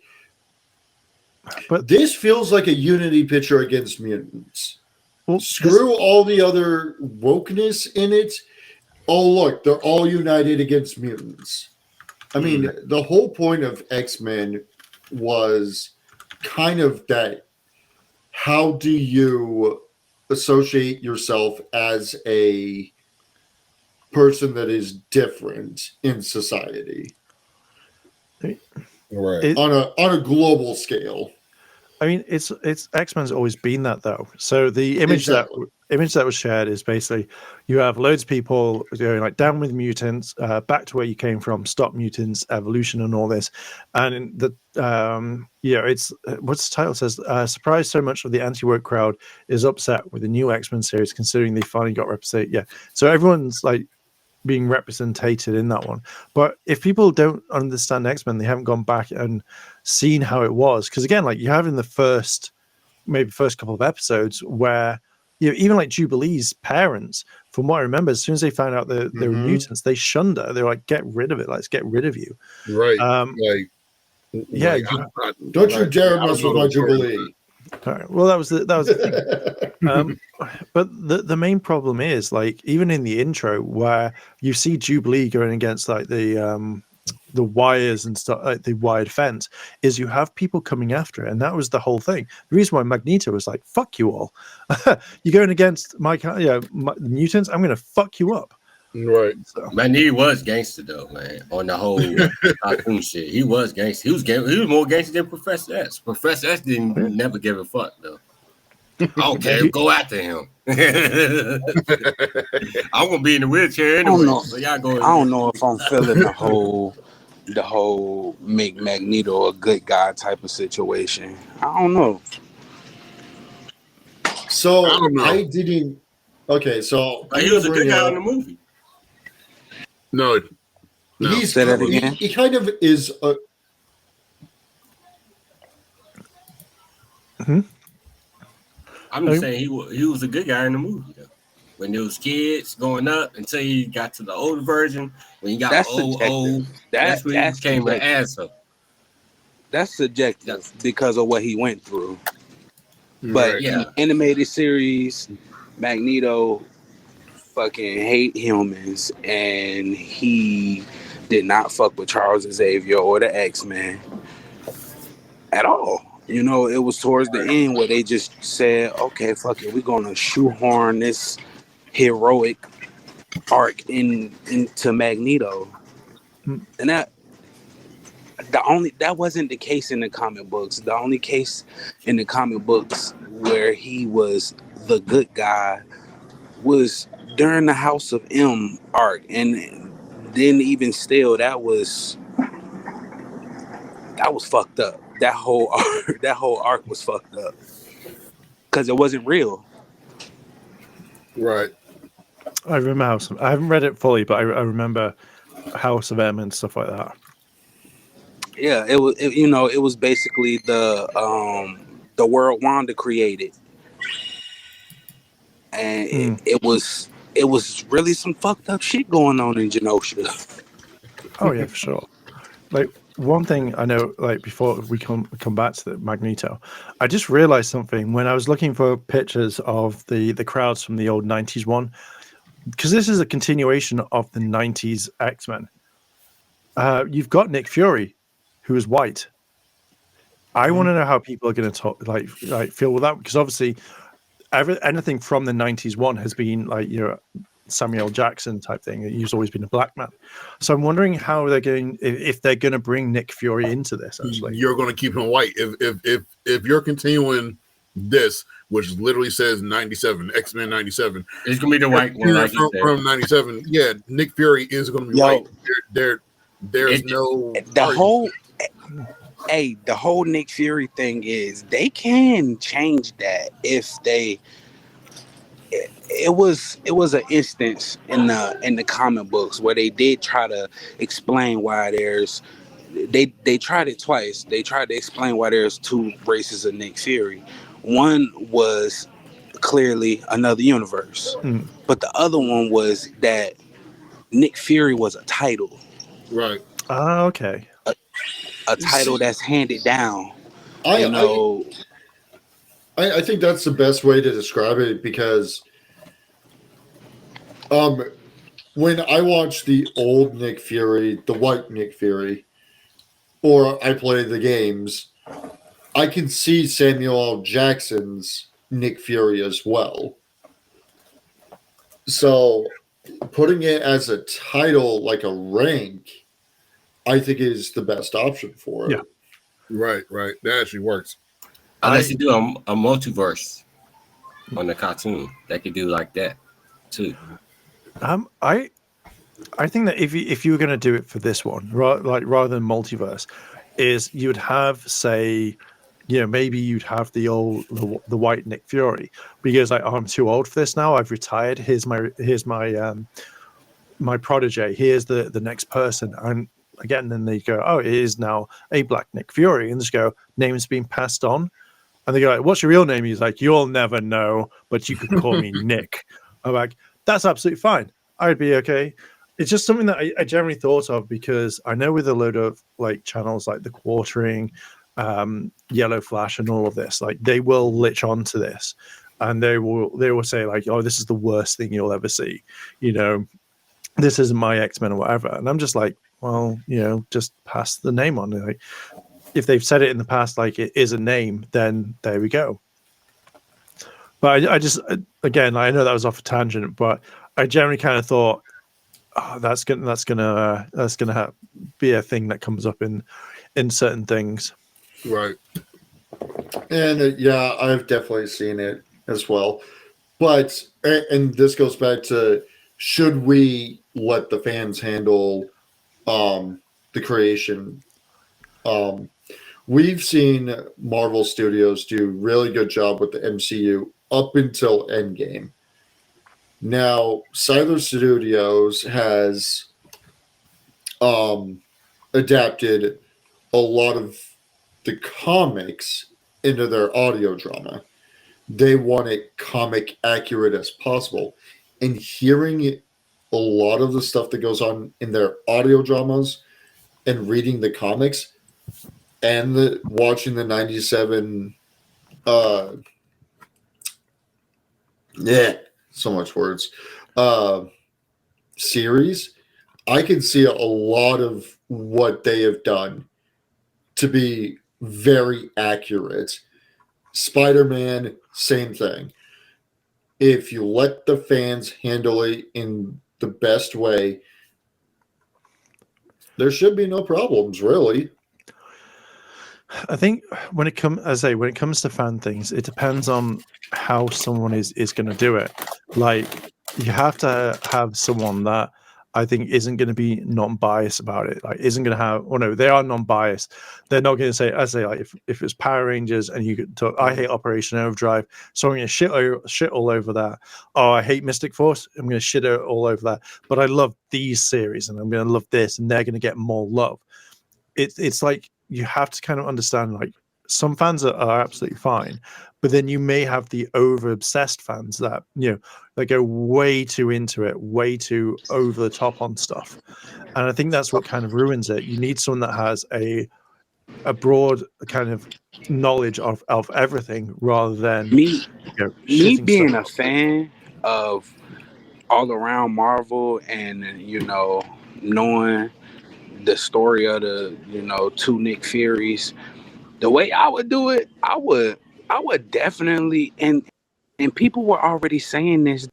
but this feels like a unity picture against mutants. Well, screw all the other wokeness in it. Oh, look, they're all united against mutants. I mean, the whole point of X-Men was kind of that. How do you associate yourself as a person that is different in society? Right. On a global scale. I mean, it's X-Men's always been that, though. So the image that was shared is basically you have loads of people going like down with mutants, back to where you came from, stop mutants, evolution, and all this. And in the it's what's the title says? Surprised so much of the anti-woke crowd is upset with the new X-Men series, considering they finally got represented. Yeah, so everyone's like being represented in that one. But if people don't understand X-Men, they haven't gone back and seen how it was. Because again, like you have in the first couple of episodes where even like Jubilee's parents, from what I remember, as soon as they found out that they were mutants, they shunned her. They were like, "Get rid of it! Let's get rid of you!" Right? Don't you dare mess with my Jubilee. All right. Well, that was the thing. But the main problem is, like, even in the intro where you see Jubilee going against like the wires and stuff, like the wired fence, is you have people coming after it, and that was the whole thing. The reason why Magneto was like, "Fuck you all, you're going against my mutants. I'm going to fuck you up." Right. So. Magneto was gangster though, man. On the whole cartoon shit, he was gangster. He was more gangster than Professor S. Professor S didn't never give a fuck though. Okay, go after him. I'm gonna be in the wheelchair anyway. So y'all go. I don't know if I'm feeling the whole make Magneto a good guy type of situation. I don't know. So I didn't. Okay, so he was a good guy in the movie. No. Say that again. He kind of is a. I'm just saying he was a good guy in the movie though. When there was kids going up until he got to the older version, when he got old, that's when he became an asshole. That's subjective because of what he went through. But in the animated series, Magneto fucking hate humans, and he did not fuck with Charles Xavier or the X-Men at all. You know, it was towards the end where they just said, okay, fuck it, we're gonna shoehorn this heroic arc into Magneto. And that wasn't the case in the comic books. The only case in the comic books where he was the good guy was during the House of M arc, and then even still, that was fucked up. That whole arc was fucked up because it wasn't real. Right. I remember House. I haven't read it fully, but I remember House of M and stuff like that. Yeah, it was basically the world Wanda created, and it was really some fucked up shit going on in Genosha. Oh yeah, for sure. Like one thing I know, like before we come back to the Magneto, I just realized something when I was looking for pictures of the crowds from the old 90s one, because this is a continuation of the 90s X-Men. You've got Nick Fury, who is white. I want to know how people are going to talk, like feel with that, because obviously anything from the 90s one has been like, you know, Samuel Jackson type thing. He's always been a black man. So I'm wondering how they're going, if they're going to bring Nick Fury into this. Actually, you're going to keep him white. If you're continuing this, which literally says 97, X-Men 97, it's going to be the white one like from 97. Yeah, Nick Fury is going to be white. There's no the whole Nick Fury thing is they can change that if they. It was an instance in the comic books where they did try to explain why there's they tried it twice. They tried to explain why there's two races of Nick Fury. One was clearly another universe, but the other one was that Nick Fury was a title. Right. Okay. A title that's handed down. I think that's the best way to describe it, because when I watch the old Nick Fury, the white Nick Fury, or I play the games, I can see Samuel L. Jackson's Nick Fury as well. So putting it as a title, like a rank, I think is the best option for it. Yeah. Right. That actually works. Unless you do a multiverse on the cartoon, they could do like that too. I think that if you were going to do it for this one, rather than multiverse, is you'd have, say, you know, maybe you'd have the white Nick Fury, because like, oh, I'm too old for this now. I've retired. Here's my my protege. Here's the next person. And again, then they go, oh, it is now a black Nick Fury, and just go, name's being passed on. And they go, like, what's your real name? He's like, you'll never know, but you could call me Nick. I'm like, that's absolutely fine. I'd be okay. It's just something that I generally thought of, because I know with a load of like channels like The Quartering, Yellow Flash, and all of this, like they will latch onto this, and they will say like, oh, this is the worst thing you'll ever see. You know, this isn't my X-Men or whatever. And I'm just like, well, you know, just pass the name on. Like, if they've said it in the past, like it is a name, then there we go. But I just, again, I know that was off a tangent, but I generally kind of thought, oh, that's gonna be a thing that comes up in certain things. Right. And yeah, I've definitely seen it as well. But, and this goes back to, should we let the fans handle the creation? We've seen Marvel Studios do a really good job with the MCU up until Endgame. Now, Siler Studios has adapted a lot of the comics into their audio drama. They want it comic accurate as possible. And hearing a lot of the stuff that goes on in their audio dramas and reading the comics and watching the 97 so much words series, I can see a lot of what they have done to be very accurate. Spider-Man, same thing. If you let the fans handle it in the best way, there should be no problems, really. I think when it comes to fan things, it depends on how someone is going to do it. Like, you have to have someone that I think isn't going to be non-biased about it. Like, isn't going to have, oh no, they are non-biased. They're not going to say, like, if it's Power Rangers and you could talk, I hate Operation Overdrive, so I'm going to shit all over that. Oh, I hate Mystic Force, I'm going to shit all over that. But I love these series, and I'm going to love this, and they're going to get more love. It's like, you have to kind of understand, like, some fans are absolutely fine, but then you may have the over obsessed fans that, you know, they go way too into it, way too over the top on stuff. And I think that's what kind of ruins it. You need someone that has a broad kind of knowledge of everything, rather than me being stuff. a fan of all around Marvel, and, you know, knowing the story of the, you know, two Nick Furies. The way I would do it, I would definitely, and And people were already saying this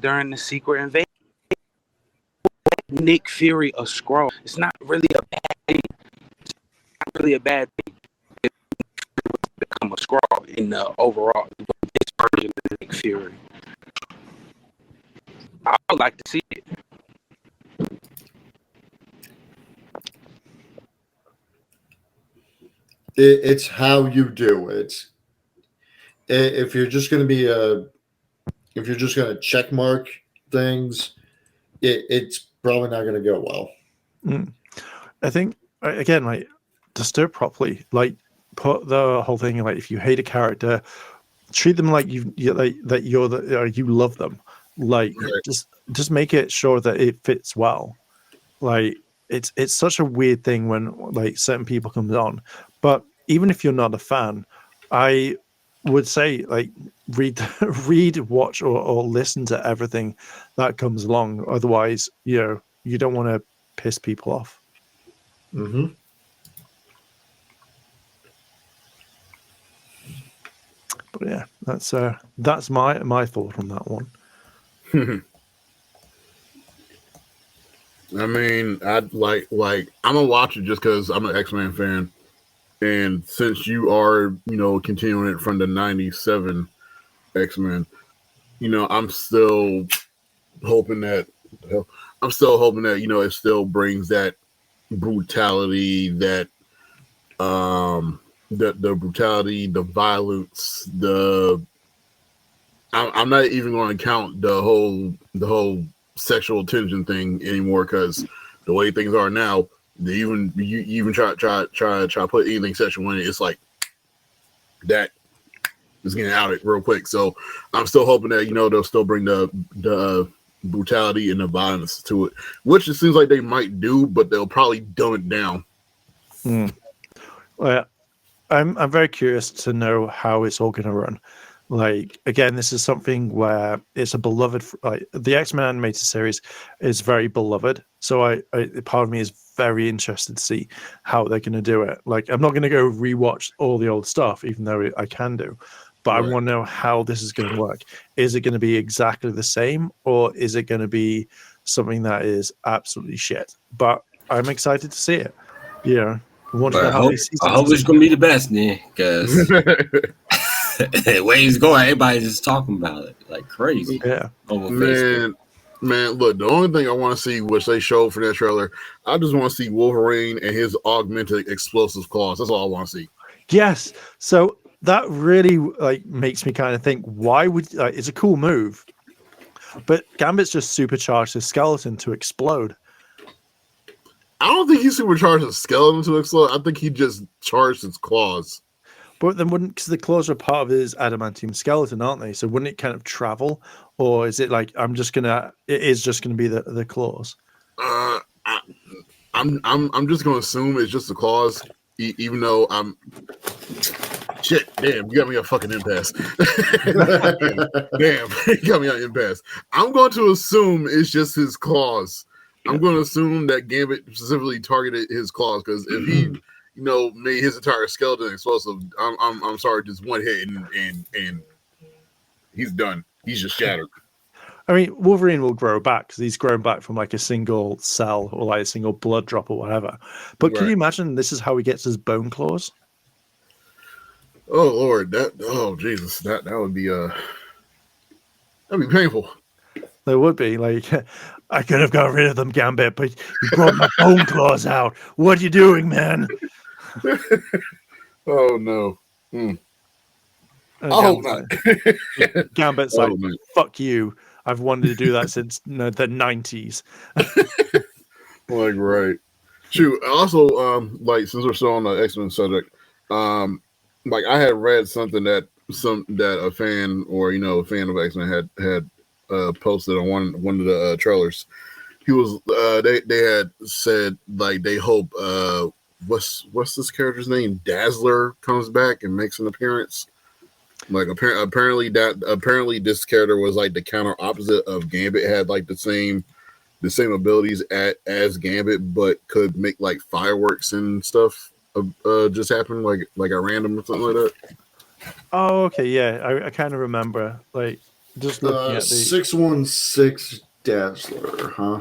during the Secret Invasion. Nick Fury a Skrull. It's not really a bad thing. It's not really a bad thing to become a Skrull in the overall this version of Nick Fury. I would like to see it. It's how you do it. If you're just going to be if you're just going to check mark things, it's probably not going to go well. I think again, like, just do it properly. Like, put the whole thing, like, if you hate a character, treat them like you love them. Like, just make it sure that it fits well. Like, it's such a weird thing when, like, certain people come on, but even if you're not a fan, I would say, like, read, watch, or listen to everything that comes along. Otherwise, you don't want to piss people off. Mm-hmm. But yeah, that's my thought on that one. I mean, I'd like I'm gonna watch it just because I'm an X-Men fan, and since you are, continuing it from the '97 X-Men, I'm still hoping that it still brings that brutality, that the brutality, the violence, I'm not even going to count the whole sexual tension thing anymore, because the way things are now, you even try to put anything sexual in it, it's like that is getting out it real quick. So I'm still hoping that they'll still bring the brutality and the violence to it, which it seems like they might do, but they'll probably dumb it down. Well, I'm very curious to know how it's all going to run. Like, again, this is something where it's a beloved, like, the X-Men animated series is very beloved. So I part of me is very interested to see how they're going to do it. Like, I'm not going to go rewatch all the old stuff, even though I can do, but I want to know how this is going to work. Is it going to be exactly the same, or is it going to be something that is absolutely shit? But I'm excited to see it. I hope it's going to be the best, man, because the way it's going, everybody's just talking about it like crazy. Yeah. Man, look, the only thing I want to see, which they showed for that trailer, I just want to see Wolverine and his augmented explosive claws. That's all I want to see. Yes. So that really, like, makes me kind of think, why would, like, it's a cool move, but Gambit's just supercharged his skeleton to explode. I don't think he supercharged his skeleton to explode. I think he just charged his claws. But then because the claws are part of his adamantium skeleton, aren't they? So wouldn't it kind of travel, or is it like it is just gonna be the claws? I'm just gonna assume it's just the claws, even though I'm. Shit, damn, you got me a fucking impasse. Damn, you got me on impasse. I'm going to assume it's just his claws. I'm going to assume that Gambit specifically targeted his claws, because if he, made his entire skeleton explosive, I'm sorry, just one hit and he's done. He's just shattered. I mean, Wolverine will grow back because he's grown back from like a single cell or like a single blood drop or whatever. But can you imagine this is how he gets his bone claws? Oh Lord, Jesus, that would be that'd be painful. There would be, like, I could have got rid of them, Gambit, but you brought my bone claws out. What are you doing, man? Oh no. I hope not. Gambit's like, fuck you. I've wanted to do that since the 90s. Like, right. Shoot. Also, like, since we're still on the X-Men subject, like, I had read something that a fan or a fan of X-Men had posted on one of the trailers. He was they had said, like, they hope what's this character's name, Dazzler, comes back and makes an appearance. Like, apparently this character was like the counter opposite of Gambit, had like the same abilities as Gambit, but could make like fireworks and stuff just happen like at random or something like that. Oh, okay, yeah, I kind of remember. Like, just looking at the 616 Dazzler, huh?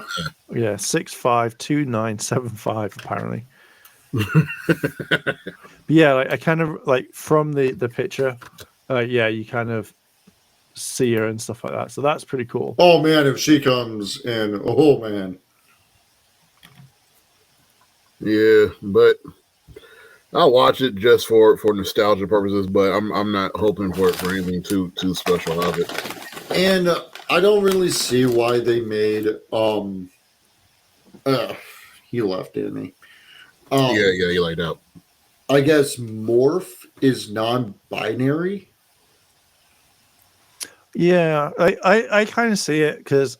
652975 apparently. But yeah, like, I kind of like from the picture, yeah, you kind of see her and stuff like that. So that's pretty cool. Oh man, if she comes in, oh man. Yeah, but I'll watch it just for nostalgia purposes. But I'm not hoping for anything too special of it. And I don't really see why they made he left, didn't he? Yeah, you laid out. I guess Morph is non-binary. Yeah, I kind of see it because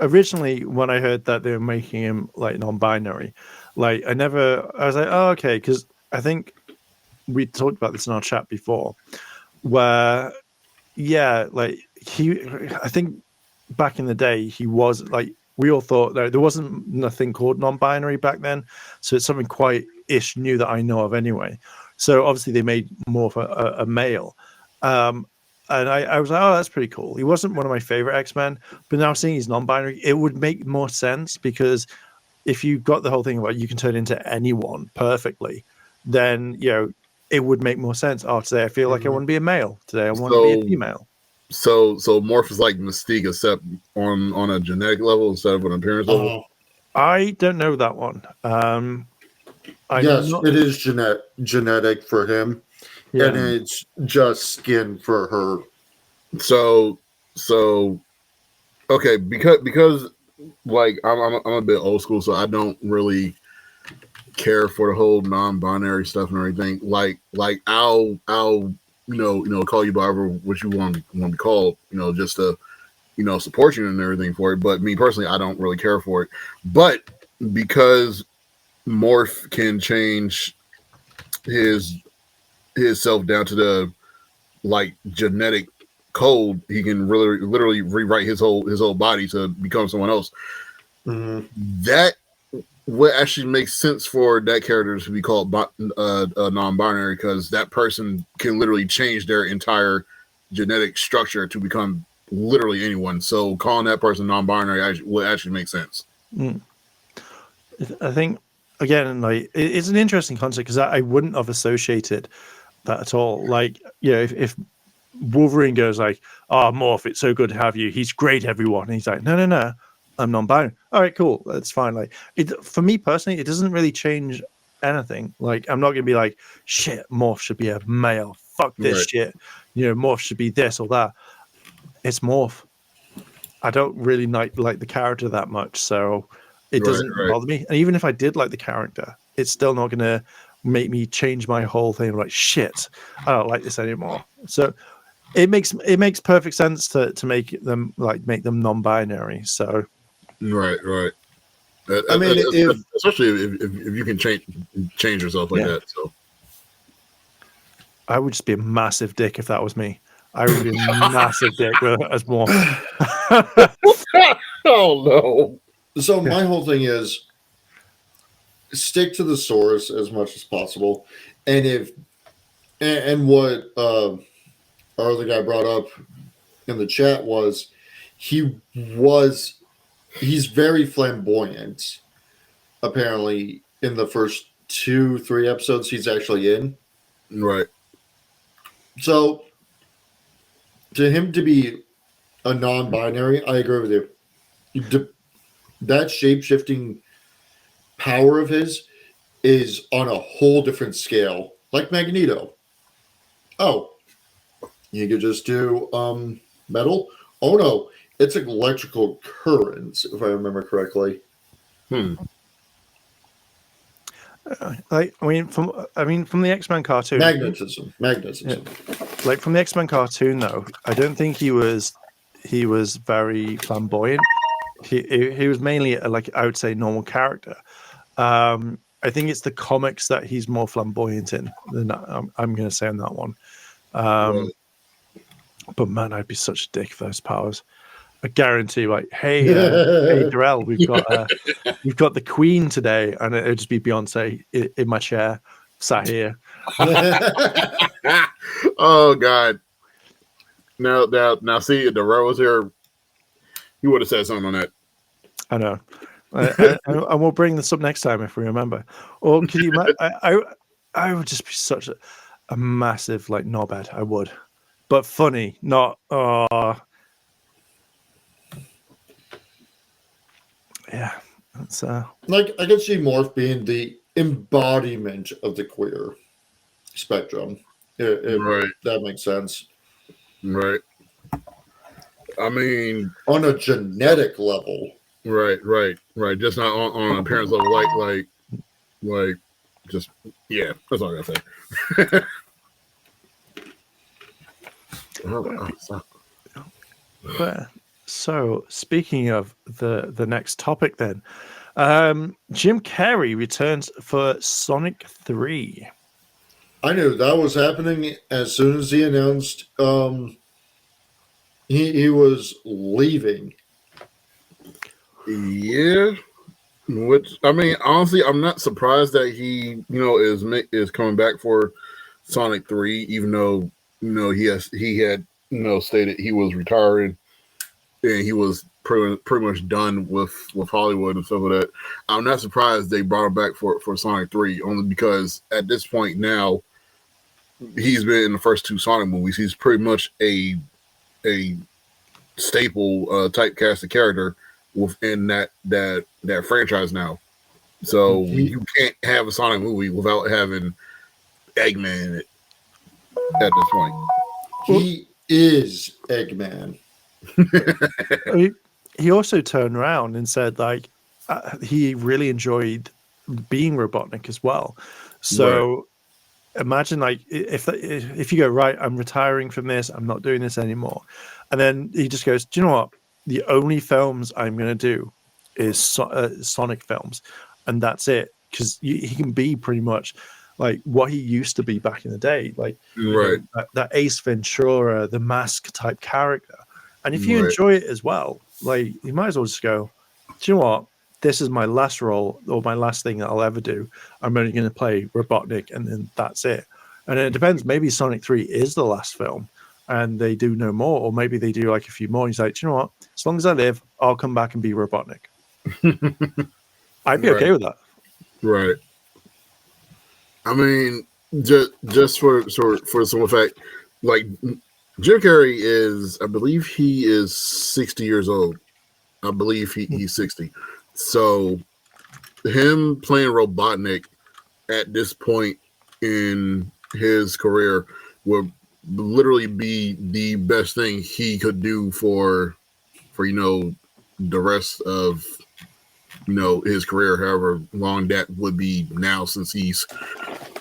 originally when I heard that they were making him like non-binary, like I was like, oh, okay, because I think we talked about this in our chat before, where yeah, like I think back in the day he was like, we all thought there wasn't nothing called non-binary back then, so it's something quite new that I know of anyway. So obviously they made more of a male. And I was like, oh, that's pretty cool. He wasn't one of my favorite X-Men, but now seeing he's non-binary, it would make more sense because if you've got the whole thing about you can turn into anyone perfectly, then, you know, it would make more sense. Oh, today I feel like I want to be a male. Today I want to be a female. So Morph is like Mystique, except on a genetic level instead of an appearance level? I don't know that one. Yes, it is genetic for him. Yeah. And it's just skin for her. So okay, because like I'm a bit old school, so I don't really care for the whole non-binary stuff and everything. Like I'll call you by what you want to be called, just to support you and everything for it. But me personally, I don't really care for it. But because Morph can change his self down to the like genetic code, he can literally rewrite his whole body to become someone else. Mm-hmm. That would actually make sense for that character to be called non-binary, because that person can literally change their entire genetic structure to become literally anyone. So calling that person non-binary would actually make sense. I think again, like it's an interesting concept because I wouldn't have associated that at all. Like, if Wolverine goes like, "Oh, Morph, it's so good to have you. He's great, everyone." And he's like, "No, I'm non-binary." All right, cool, that's fine. Like, for me personally, it doesn't really change anything. Like, I'm not gonna be like, "Shit, Morph should be a male. Fuck this shit." Morph should be this or that. It's Morph. I don't really like the character that much, so it doesn't bother me. And even if I did like the character, it's still not gonna make me change my whole thing. Like, shit, I don't like this anymore. So it makes perfect sense to make them non-binary. So right. I mean, especially if you can change yourself like that. So I would just be a massive dick if that was me. I would be a massive dick as more. Oh no. So my whole thing is stick to the source as much as possible, and what our other guy brought up in the chat was he's very flamboyant. Apparently, in the first 2-3 episodes he's actually in, right. So to him to be a non-binary, I agree with you. That shape-shifting power of his is on a whole different scale, like Magneto. Oh, you could just do metal? Oh no, it's an electrical current, if I remember correctly. From the X-Men cartoon, magnetism. Yeah. Like from the X-Men cartoon, though, I don't think he was very flamboyant. He was mainly I would say normal character. I think it's the comics that he's more flamboyant in than I'm going to say on that one. But man, I'd be such a dick for those powers. I guarantee, like, hey, Darrell, we've got the Queen today, and it'd just be Beyonce in my chair, sat here. Oh God! Now, see, if the row was here, he would have said something on that. I know. And we'll bring this up next time if we remember. Or could you? I would just be such a massive like knobhead. I would, but funny, not. Yeah, that's like I could see Morph being the embodiment of the queer spectrum. If Right. that makes sense. Right. I mean, on a genetic level. Right. Just not on an appearance level, like, just yeah. That's all I gotta say. But so speaking of the next topic, then, Jim Carrey returns for Sonic 3. I knew that was happening as soon as he announced he was leaving. Yeah. Which, I mean, honestly, I'm not surprised that he, is coming back for Sonic 3, even though, he had stated he was retiring and he was pretty much done with Hollywood and stuff like that. I'm not surprised they brought him back for Sonic 3, only because at this point now, he's been in the first two Sonic movies. He's pretty much a staple typecasted character within that franchise now. So you can't have a Sonic movie without having Eggman in it at this point. He is Eggman. He also turned around and said like he really enjoyed being Robotnik as well. So right. Imagine like if you go, right, I'm retiring from this, I'm not doing this anymore, and then he just goes, do you know what? The only films I'm going to do is Sonic films, and that's it. Because he can be pretty much like what he used to be back in the day, like right. That Ace Ventura, the Mask type character. And if you enjoy it as well, like you might as well just go, do you know what? This is my last role or my last thing that I'll ever do. I'm only going to play Robotnik, and then that's it. And it depends. Maybe Sonic 3 is the last film, and they do no more, or maybe they do like a few more. He's like, do you know what? As long as I live, I'll come back and be Robotnik. I'd be okay with that. Right. I mean, just for some fact, like Jim Carrey is, I believe he is 60 years old. I believe he's 60. So him playing Robotnik at this point in his career would literally be the best thing he could do for the rest of his career, however long that would be now, since he's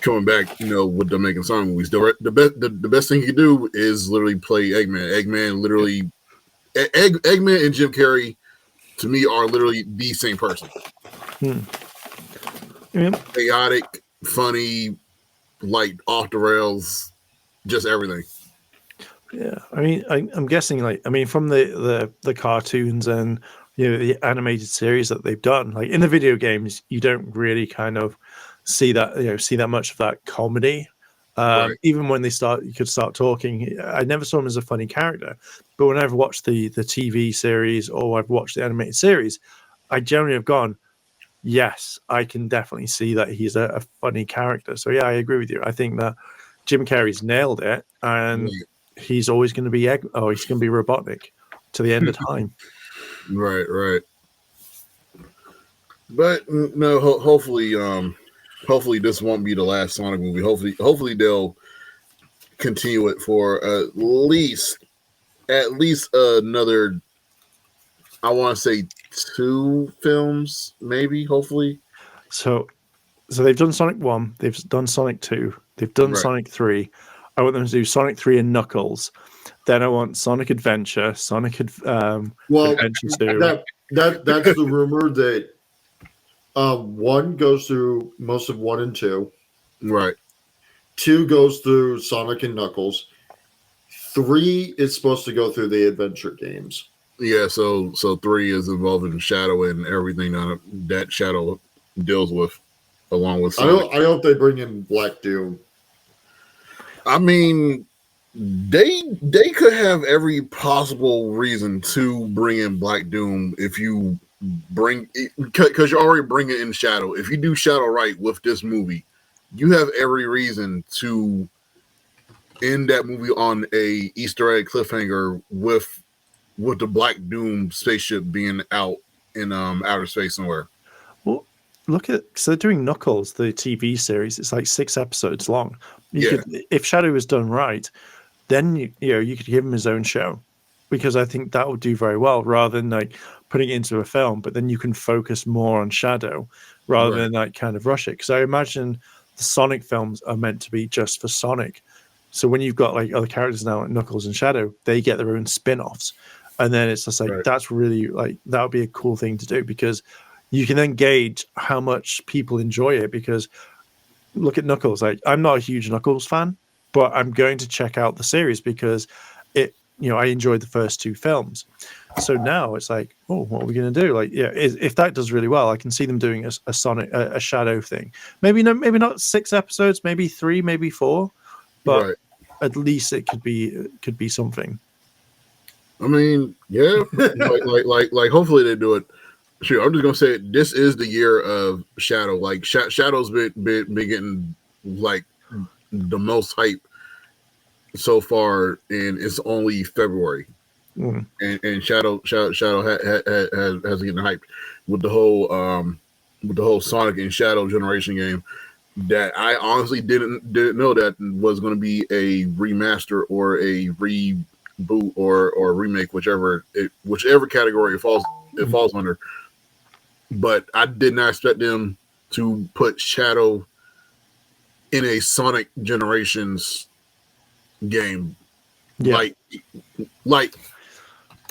coming back with the making Sonic movies. The best thing he could do is literally play Eggman. Eggman and Jim Carrey to me are literally the same person. Chaotic, funny, like off the rails, just everything. Yeah, I mean, I'm guessing, from the cartoons and the animated series that they've done, like in the video games, you don't really kind of see that much of that comedy. Right. Even when you could start talking. I never saw him as a funny character, but when I've watched the TV series or I've watched the animated series, I generally have gone, yes, I can definitely see that he's a funny character. So yeah, I agree with you. I think that Jim Carrey's nailed it, and he's always going to be he's going to be Robotnik to the end of time. Right. But no, hopefully this won't be the last Sonic movie. Hopefully they'll continue it for at least another, I want to say 2 films, maybe, hopefully. So they've done Sonic 1, they've done Sonic 2, they've done Sonic 3. I want them to do Sonic 3 and Knuckles. Then I want Sonic Adventure, Sonic Adventure 2. That's the rumor that 1 goes through most of 1 and 2. Right. 2 goes through Sonic and Knuckles. 3 is supposed to go through the adventure games. Yeah, so 3 is involved in Shadow and everything that Shadow deals with, along with Sonic. I hope they bring in Black Doom. I mean, they could have every possible reason to bring in Black Doom if you bring it, because you're already bringing in Shadow. If you do Shadow right with this movie, you have every reason to end that movie on a Easter egg cliffhanger with the Black Doom spaceship being out in outer space somewhere. Well, look at, so they're doing Knuckles, the TV series. It's like 6 episodes long. You could, if Shadow was done right, then you could give him his own show, because I think that would do very well, rather than like putting it into a film. But then you can focus more on Shadow rather than like kind of rush it. Because I imagine the Sonic films are meant to be just for Sonic. So when you've got like other characters now, like Knuckles and Shadow, they get their own spin-offs. And then it's just like, that's really like, that would be a cool thing to do, because you can then gauge how much people enjoy it. Because look at Knuckles. Like, I'm not a huge Knuckles fan, but I'm going to check out the series because it, I enjoyed the first 2 films. So now it's like, oh, what are we going to do? Like, if that does really well, I can see them doing a Sonic, a Shadow thing. Maybe not 6 episodes, maybe 3, maybe 4, but at least it could be something. I mean, yeah, like hopefully they do it. Sure, I'm just gonna say it, this is the year of Shadow. Like Shadow's been getting like the most hype so far, and it's only February, and Shadow has getting hyped with the whole Sonic and Shadow generation game that I honestly didn't know that was going to be a remaster or a reboot or remake, whichever category it falls under. But I did not expect them to put Shadow in a Sonic Generations game. Yeah. Like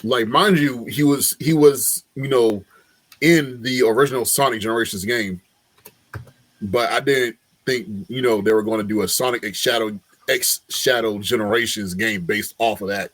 mind you, he was in the original Sonic Generations game, but I didn't think they were going to do a Sonic X Shadow Generations game based off of that.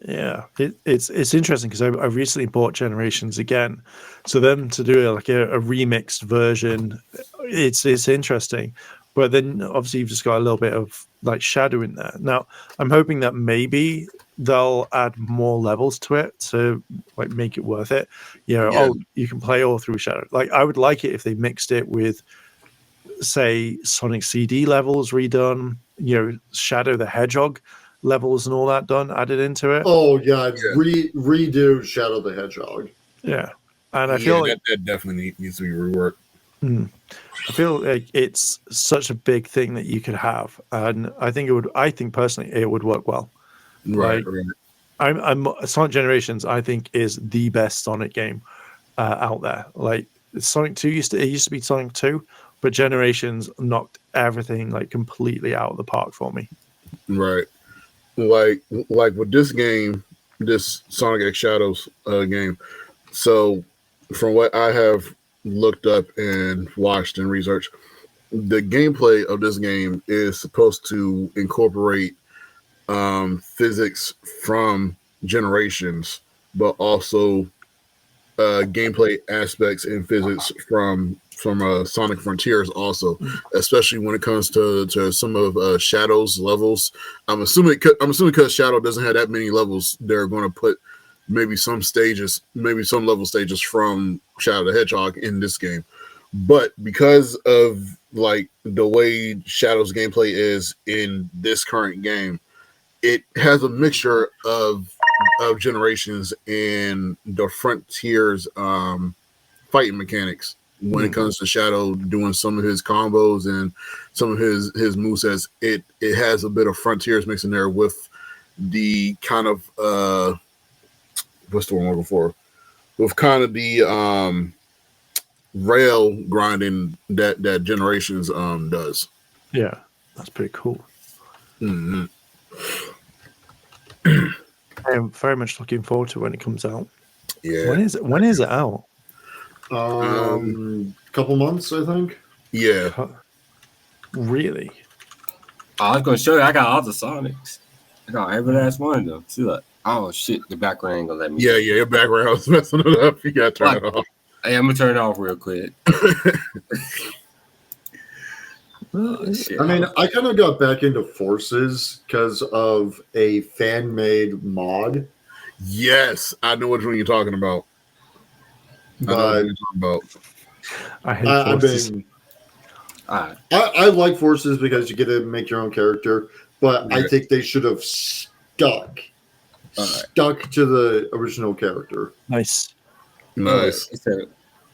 Yeah, it's interesting because I recently bought Generations again, so them to do like a remixed version, it's interesting. But then obviously you've just got a little bit of like Shadow in there. Now I'm hoping that maybe they'll add more levels to it to like make it worth it. Oh, you can play all through Shadow. Like, I would like it if they mixed it with, say, Sonic CD levels redone, Shadow the Hedgehog levels and all that done, added into it. Oh yeah, redo Shadow the Hedgehog. Yeah, and I feel like that definitely needs to be reworked. I feel like it's such a big thing that you could have, and I think personally it would work well. Right. I'm Sonic Generations, I think, is the best Sonic game out there. Like, Sonic 2 used to be Sonic 2, but Generations knocked everything like completely out of the park for me. Right. Like with this game, this Sonic X Shadows game. So from what I have looked up and watched and researched, the gameplay of this game is supposed to incorporate physics from Generations, but also gameplay aspects and physics from Sonic Frontiers also, especially when it comes to some of Shadow's levels. I'm assuming because Shadow doesn't have that many levels, they're going to put maybe some level stages from Shadow the Hedgehog in this game. But because of like the way Shadow's gameplay is in this current game, it has a mixture of Generations and the Frontiers fighting mechanics. When it comes to Shadow doing some of his combos and some of his movesets, it has a bit of Frontiers mixed in there with the kind of what's the one I'm looking for? With kind of the rail grinding that Generations does. Yeah, that's pretty cool. Mm-hmm. I'm very much looking forward to when it comes out. Yeah. When is it out? Couple months, I think. Yeah. Really? I was gonna show you. I got all the Sonics. I got every last one of them. See, look. Oh shit! The background ain't gonna let me. Yeah. Your background was messing it up. You gotta turn it off. Hey, I'm gonna turn it off real quick. Shit. I mean, I kind of got back into Forces because of a fan-made mod. Yes, I know which one you're talking about. But I hate Forces. I like Forces because you get to make your own character, but I think they should have stuck to the original character. Nice. It's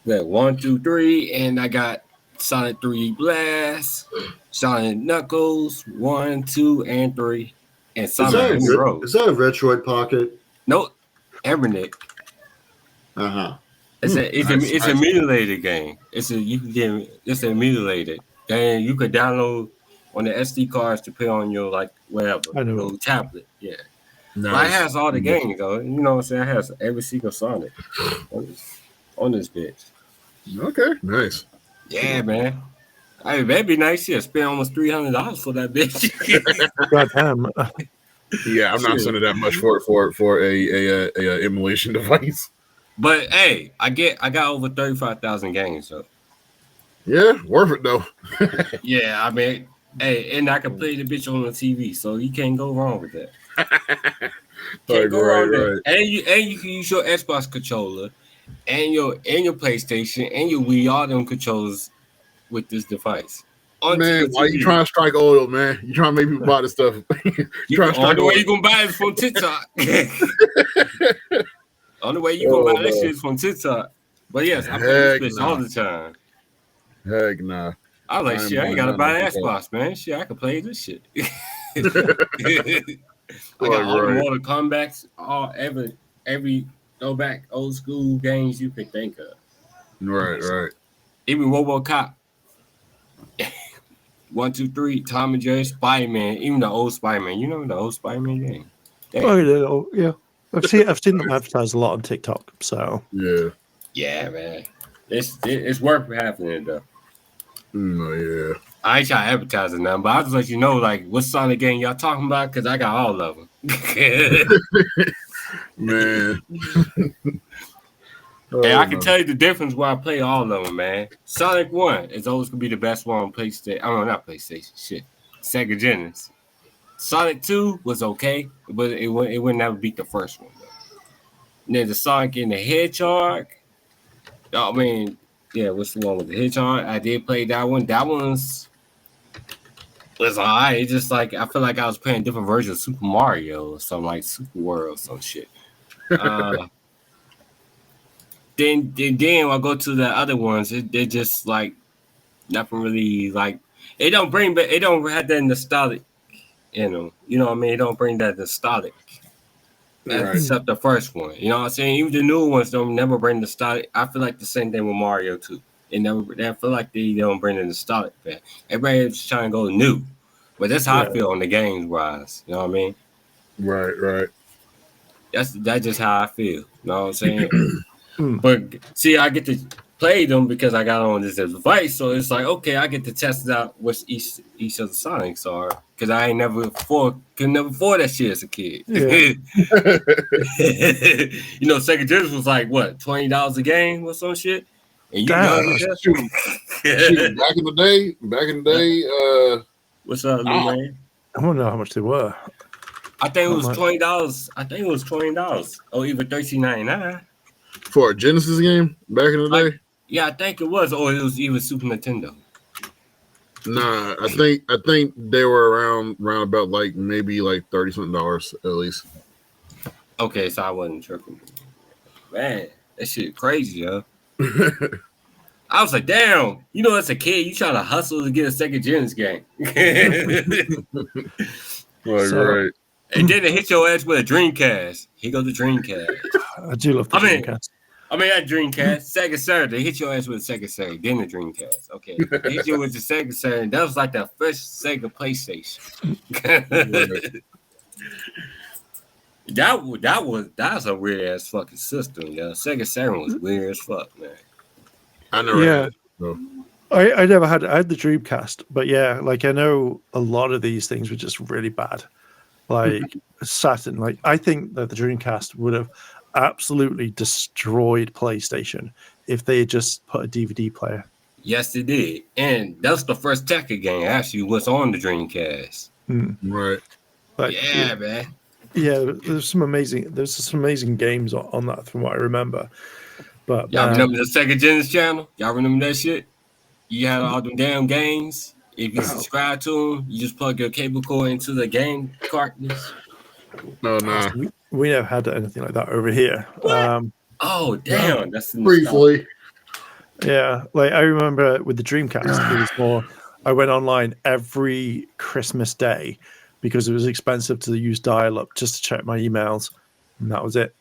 that 1, 2, 3, and I got Sonic 3 Blast, Sonic Knuckles 1, 2, and 3, and Sonic Is that a Retroid Pocket? Nope, Embernick. It's a emulated game. It's a emulated game. You could download on the SD cards to put on your little tablet. Yeah. Nice. But it has all the games though. You know what I'm saying? It has every single Sonic on this bitch. Okay, nice. Yeah, man. Hey, that'd be nice. Yeah, spend almost $300 for that bitch. Goddamn. Yeah, I'm not spending that much for a emulation device. But hey, I got over 35,000 games, so yeah, worth it though. Yeah, I mean, hey, and I can play the bitch on the TV, so you can't go wrong with that. Can't go wrong with that. And you can use your Xbox controller and your PlayStation and your Wii, all them controllers with this device. Man, why you trying to strike oil, man? You trying to make people buy this stuff? you trying to strike oil. The way you gonna buy it is from TikTok. Only way you gonna buy that shit is from TikTok. But yes, I play this bitch all the time. Heck nah. I was like, shit, I ain't gotta buy an Xbox, man. Shit, I can play this shit. I got all the Mortal Kombat, every throwback old school games you can think of. Right. Even RoboCop. 1, 2, 3, Tom and Jerry, Spider-Man, even the old Spider-Man. You know the old Spider-Man game? Damn. Oh yeah. I've seen them advertised a lot on TikTok. So yeah, man, it's worth happening though. Yeah. I ain't trying to advertise it now, but I'll just let you know like what Sonic game y'all talking about because I got all of them. Man. And I can tell you the difference where I play all of them, man. Sonic 1 is always gonna be the best one on PlayStation. I mean, not PlayStation, shit. Sega Genesis. Sonic 2 was okay, but it would never beat the first one, though. And then the Sonic and the Hedgehog. I mean, yeah, what's the one with the Hedgehog? I did play that one. That was alright. It's just like I feel like I was playing different versions of Super Mario or something like Super World or some shit. Then I go to the other ones. They're just like nothing really like. It don't have that nostalgic. You know what I mean? It don't bring that nostalgic. Except the first one. You know what I'm saying? Even the new ones don't never bring nostalgic. I feel like the same thing with Mario too. I feel like they don't bring the nostalgic back. Everybody's trying to go new. But that's how I feel on the games wise. You know what I mean? Right. That's just how I feel. You know what I'm saying? But see, I get to play them because I got on this device, so it's like okay, I get to test out what each of the Sonics are because I ain't could never afford that shit as a kid. Yeah. You know, Sega Genesis was like what $20 a game or some shit, and you know shoot, back in the day. What's up, man? I don't know how much they were. I think it was $20. I think it was $20 or even $13.99 for a Genesis game back in the day. Yeah, I think it was, or it was even Super Nintendo. Nah, I think they were around about like maybe like $30-something at least. Okay, so I wasn't tripping. Man, that shit crazy, yo. I was like, damn, you know, as a kid, you try to hustle to get a Sega Genesis game. Right. And then it hit your ass with a Dreamcast. Here goes the Dreamcast. I do love the Dreamcast. I mean, that Dreamcast, Sega Saturn, they hit your ass with a Sega Saturn, then the Dreamcast. Okay. They hit you with the Sega Saturn. That was like the first Sega PlayStation. That's a weird ass fucking system, yo. Sega Saturn was weird as fuck, man. I know. Yeah. I never had the Dreamcast, but yeah, like I know a lot of these things were just really bad. Like Saturn, like I think that the Dreamcast would have absolutely destroyed PlayStation if they had just put a DVD player Yes, it did. And that's the first Tekken game actually was on the Dreamcast. Right. Like, yeah, man. Yeah, there's some amazing games on that from what I remember. But y'all remember the Sega Genesis channel? Y'all remember that shit? You had all them damn games. If you subscribe to them, you just plug your cable cord into the game cartridge. No, nah. We never had anything like that over here. Oh, damn. That's briefly. Yeah, like I remember with the Dreamcast, it was more. I went online every Christmas day because it was expensive to use dial-up just to check my emails, and that was it.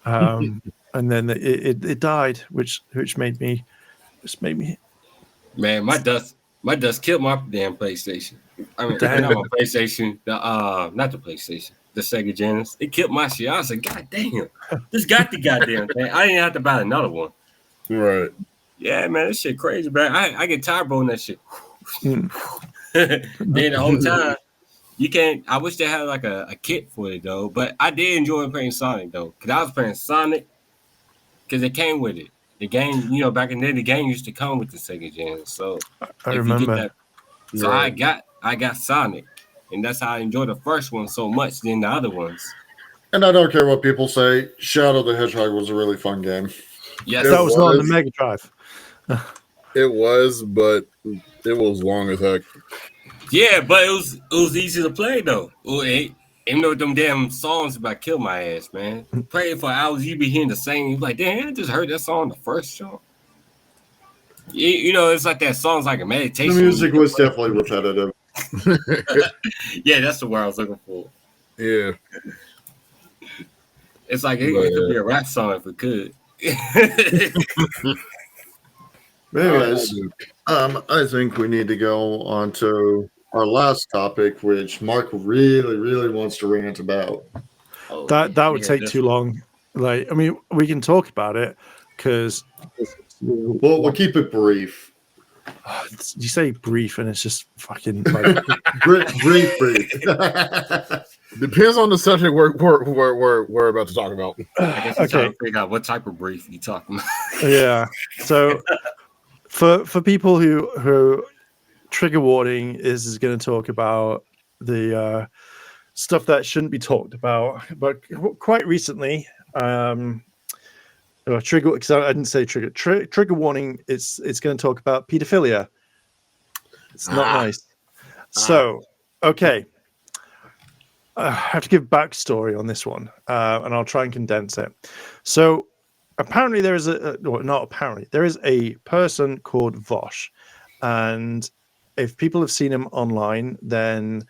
And then it died, which made me. Man, my dust killed my damn PlayStation. I mean, not my PlayStation. Not the PlayStation. The Sega Genesis. It killed my shit. I was like, God damn, this got the goddamn thing. I didn't have to buy another one. Right. Yeah, man, this shit crazy, man. I get tired of that shit. Then the whole time, you can't. I wish they had like a kit for it though. But I did enjoy playing Sonic though, because I was playing Sonic because it came with it. The game, back in the day, the game used to come with the Sega Genesis. So I remember. So right. I got Sonic, and that's how I enjoyed the first one so much than the other ones. And I don't care what people say. Shadow the Hedgehog was a really fun game. Yes, that was not on the Mega Drive. It was, but it was long as heck. Yeah, but it was easy to play though. Even though them damn songs about kill my ass, man. Playing for hours, you be hearing the same. Like, damn, I just heard that song the first song. It's like that song's like a meditation. The music was definitely repetitive. Yeah, that's the word I was looking for. Yeah. It's like it could be a rap song if it could. Anyways, I think we need to go on to our last topic, which Mark really, really wants to rant about. That would take too long. Like, I mean, we can talk about it because we'll keep it brief. You say brief, and it's just fucking like brief. Depends on the subject we're about to talk about. I guess okay. Trying to figure out what type of brief you talking about. Yeah. So for people who trigger warning is going to talk about the stuff that shouldn't be talked about, but quite recently, trigger, because I didn't say trigger warning. It's going to talk about pedophilia. It's not nice. So, okay. I have to give backstory on this one, and I'll try and condense it. So, apparently, there is there is a person called Vosh, and if people have seen him online, then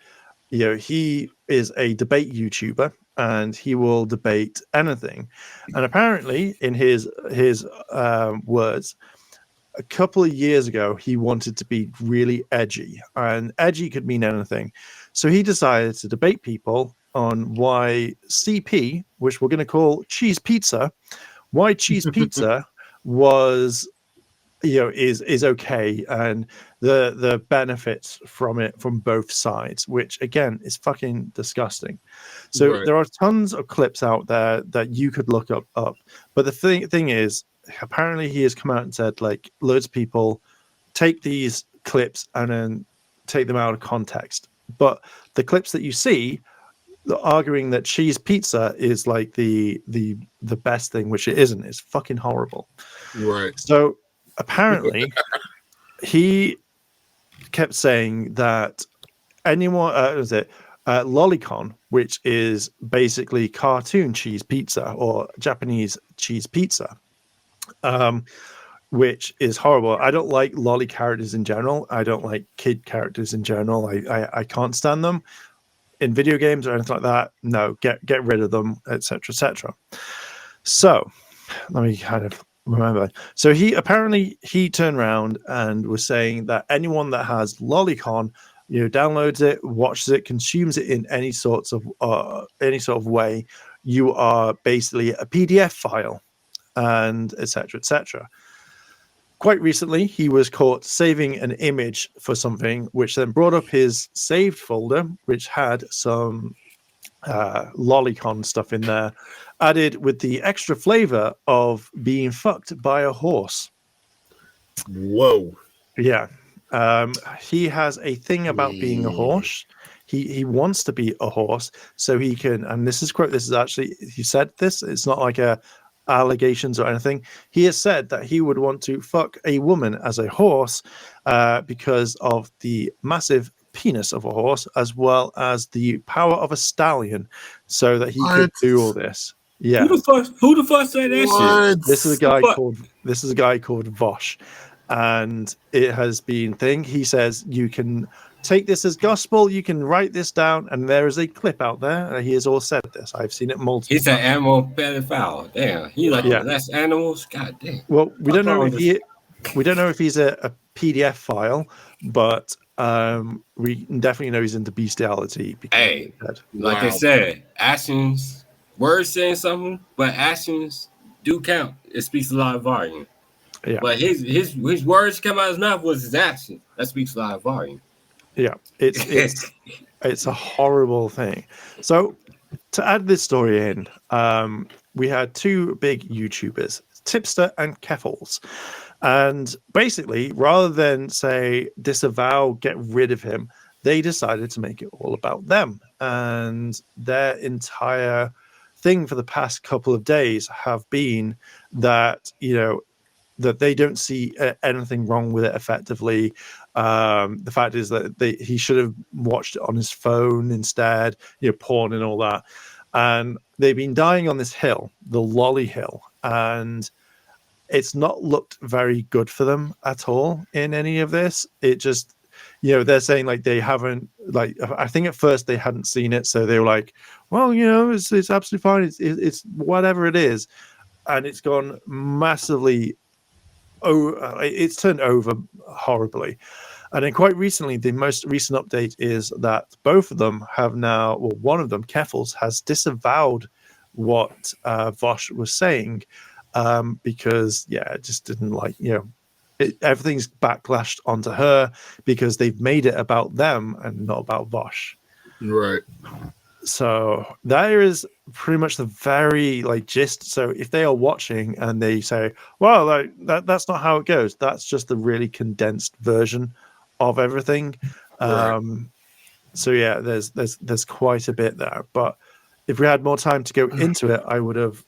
he is a debate YouTuber, and he will debate anything. And apparently, in his words, a couple of years ago, he wanted to be really edgy, and edgy could mean anything. So he decided to debate people on why CP, which we're going to call cheese pizza, why cheese pizza was, is okay, and the benefits from it from both sides, which again is fucking disgusting. So There are tons of clips out there that you could look up. But the thing is, apparently he has come out and said, like, loads of people take these clips and then take them out of context. But the clips that you see, they're arguing that cheese pizza is like the best thing, which it isn't. It's fucking horrible. Right. So apparently he kept saying that anyone lolicon, which is basically cartoon cheese pizza or Japanese cheese pizza, which is horrible. I don't like lolly characters in general. I don't like kid characters in general. I can't stand them in video games or anything like that. No, get rid of them, etc., etc. So let me kind of remember. So he turned around and was saying that anyone that has lolicon, downloads it, watches it, consumes it in any sort of way, you are basically a PDF file, and etc., etc. Quite recently, he was caught saving an image for something, which then brought up his saved folder, which had some lolicon stuff in there, added with the extra flavor of being fucked by a horse. Whoa. Yeah. He has a thing about being a horse. He wants to be a horse so he can, and this is quote, this is actually, he said this, it's not like allegations or anything. He has said that he would want to fuck a woman as a horse because of the massive penis of a horse as well as the power of a stallion, so that he could do all this. Yeah. Who the fuck said that shit? This is a guy called Vosh, and it has been thing. He says you can take this as gospel. You can write this down, and there is a clip out there. He has all said this. I've seen it multiple. He's an animal pedophile. Damn, he like less animals. God damn. Well, we don't know if he's a PDF file, but we definitely know he's into bestiality. Hey, like they said, actions, words saying something, but actions do count. It speaks a lot of volume. Yeah. But his words come out of his mouth was his action. That speaks a lot of volume. Yeah, it's a horrible thing. So to add this story in, we had two big YouTubers, Tipster and Keffels. And basically, rather than say disavow, get rid of him, they decided to make it all about them. And their entire thing for the past couple of days have been that, that they don't see anything wrong with it effectively. The fact is that he should have watched it on his phone instead, porn and all that. And they've been dying on this hill, the Lolly Hill, and it's not looked very good for them at all in any of this. It just, they're saying like they haven't, like, I think at first they hadn't seen it, so they were like, well, it's absolutely fine. It's whatever it is, and it's gone massively. It's turned over horribly. And then quite recently, the most recent update is that both of them have now, well, one of them, Keffels, has disavowed what Vosh was saying because, it just didn't like, everything's backlashed onto her because they've made it about them and not about Vosh. Right. So that is pretty much the very gist. So if they are watching and they say, well, that's not how it goes, that's just the really condensed version of everything. Right. So yeah, there's quite a bit there. But if we had more time to go into it, I would have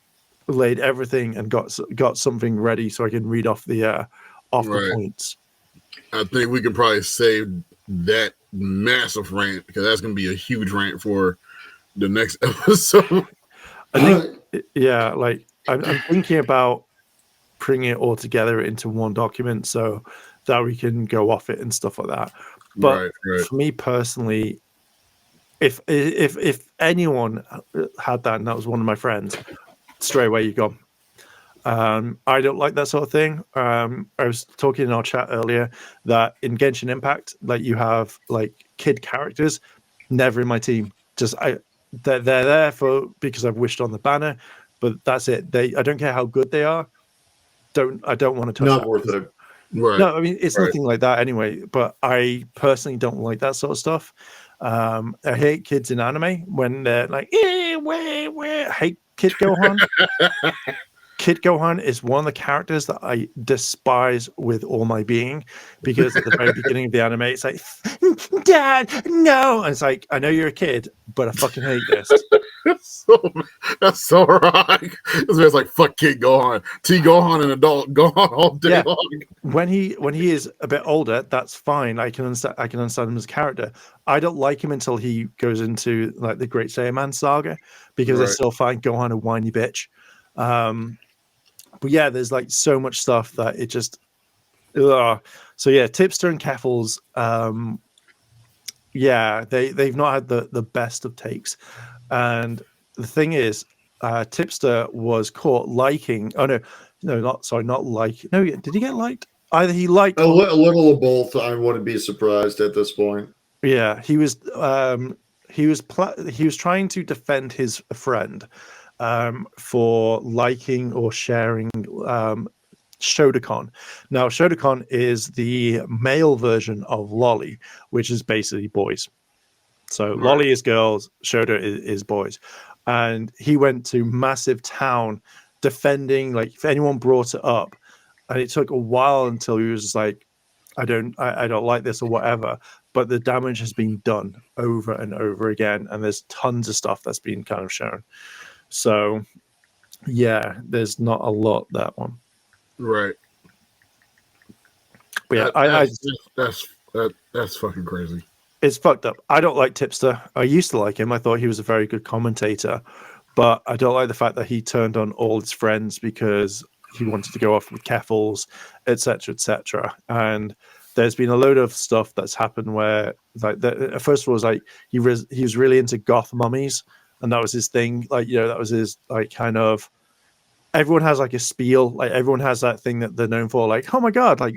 laid everything and got something ready so I can read off the points. I think we can probably save that massive rant because that's going to be a huge rant for the next episode. I think, I'm thinking about bringing it all together into one document so that we can go off it and stuff like that. But for me personally, if anyone had that and that was one of my friends, straight away you go. I don't like that sort of thing. I was talking in our chat earlier that in Genshin Impact, you have kid characters, never in my team. They're there because I've wished on the banner, but that's it. I don't care how good they are. I don't want to touch. Not worth it. Right. No, I mean it's nothing like that anyway. But I personally don't like that sort of stuff. I hate kids in anime when they're like, I hate Kid Gohan. Kid Gohan is one of the characters that I despise with all my being because at the very beginning of the anime, it's like, Dad, no. And it's like, I know you're a kid, but I fucking hate this. That's so wrong. This man's like, fuck Kid Gohan. T Gohan, an adult Gohan all day long. When he is a bit older, that's fine. I can understand him as a character. I don't like him until he goes into the Great Saiyaman saga because I still find Gohan a whiny bitch. But yeah, there's so much stuff that it just. So yeah, Tipster and Keffels. They've not had the best of takes, and the thing is, Tipster was caught liking. Oh no, not like. No, did he get liked? Either he liked a little of both. I wouldn't be surprised at this point. Yeah, he was trying to defend his friend. For liking or sharing Shotokan. Now, Shotokan is the male version of Lolly, which is basically boys. So Lolly is girls, Shota is boys. And he went to massive town defending, if anyone brought it up, and it took a while until he was just like, I don't like this or whatever. But the damage has been done over and over again, and there's tons of stuff that's been kind of shown. So yeah, there's not a lot that one. Right. But yeah, that's fucking crazy. It's fucked up. I don't like Tipster. I used to like him. I thought he was a very good commentator, but I don't like the fact that he turned on all his friends because he wanted to go off with Keffels, etc., etc. And there's been a load of stuff that's happened where, like, first of all, was like he was really into goth mummies, and that was his thing. Like, you know, that was his like kind of. Everyone has like a spiel, like everyone has that thing that they're known for. Like, oh my god, like,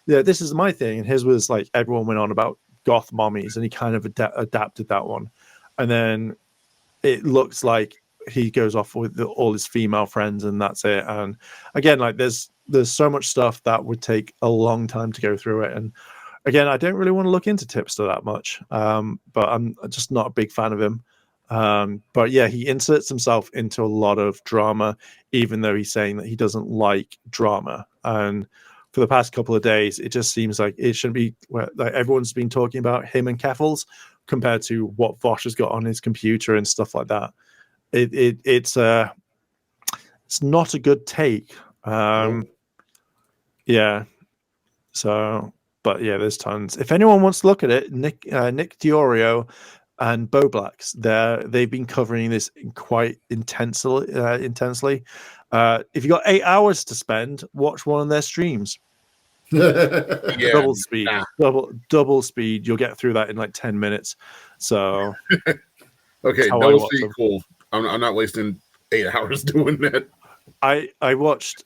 yeah, this is my thing. And his was like everyone went on about goth mommies, and he kind of adapted that one. And then it looks like he goes off with all his female friends, and that's it. And again, like there's so much stuff that would take a long time to go through it. And again, I don't really want to look into Tipster that much, but I'm just not a big fan of him. But yeah, he inserts himself into a lot of drama, even though he's saying that he doesn't like drama. And for the past couple of days, it just seems like it shouldn't be like everyone's been talking about him and Keffels compared to what Vosh has got on his computer and stuff like that. It's not a good take. Yeah. So, but yeah, there's tons. If anyone wants to look at it, Nick Diorio and Bo Blacks, they've been covering this quite intensely. If you got 8 hours to spend, watch one of their streams. Yeah. Double speed, double speed. You'll get through that in like 10 minutes. So, okay, double speed, cool. I'm not wasting 8 hours doing that. I watched.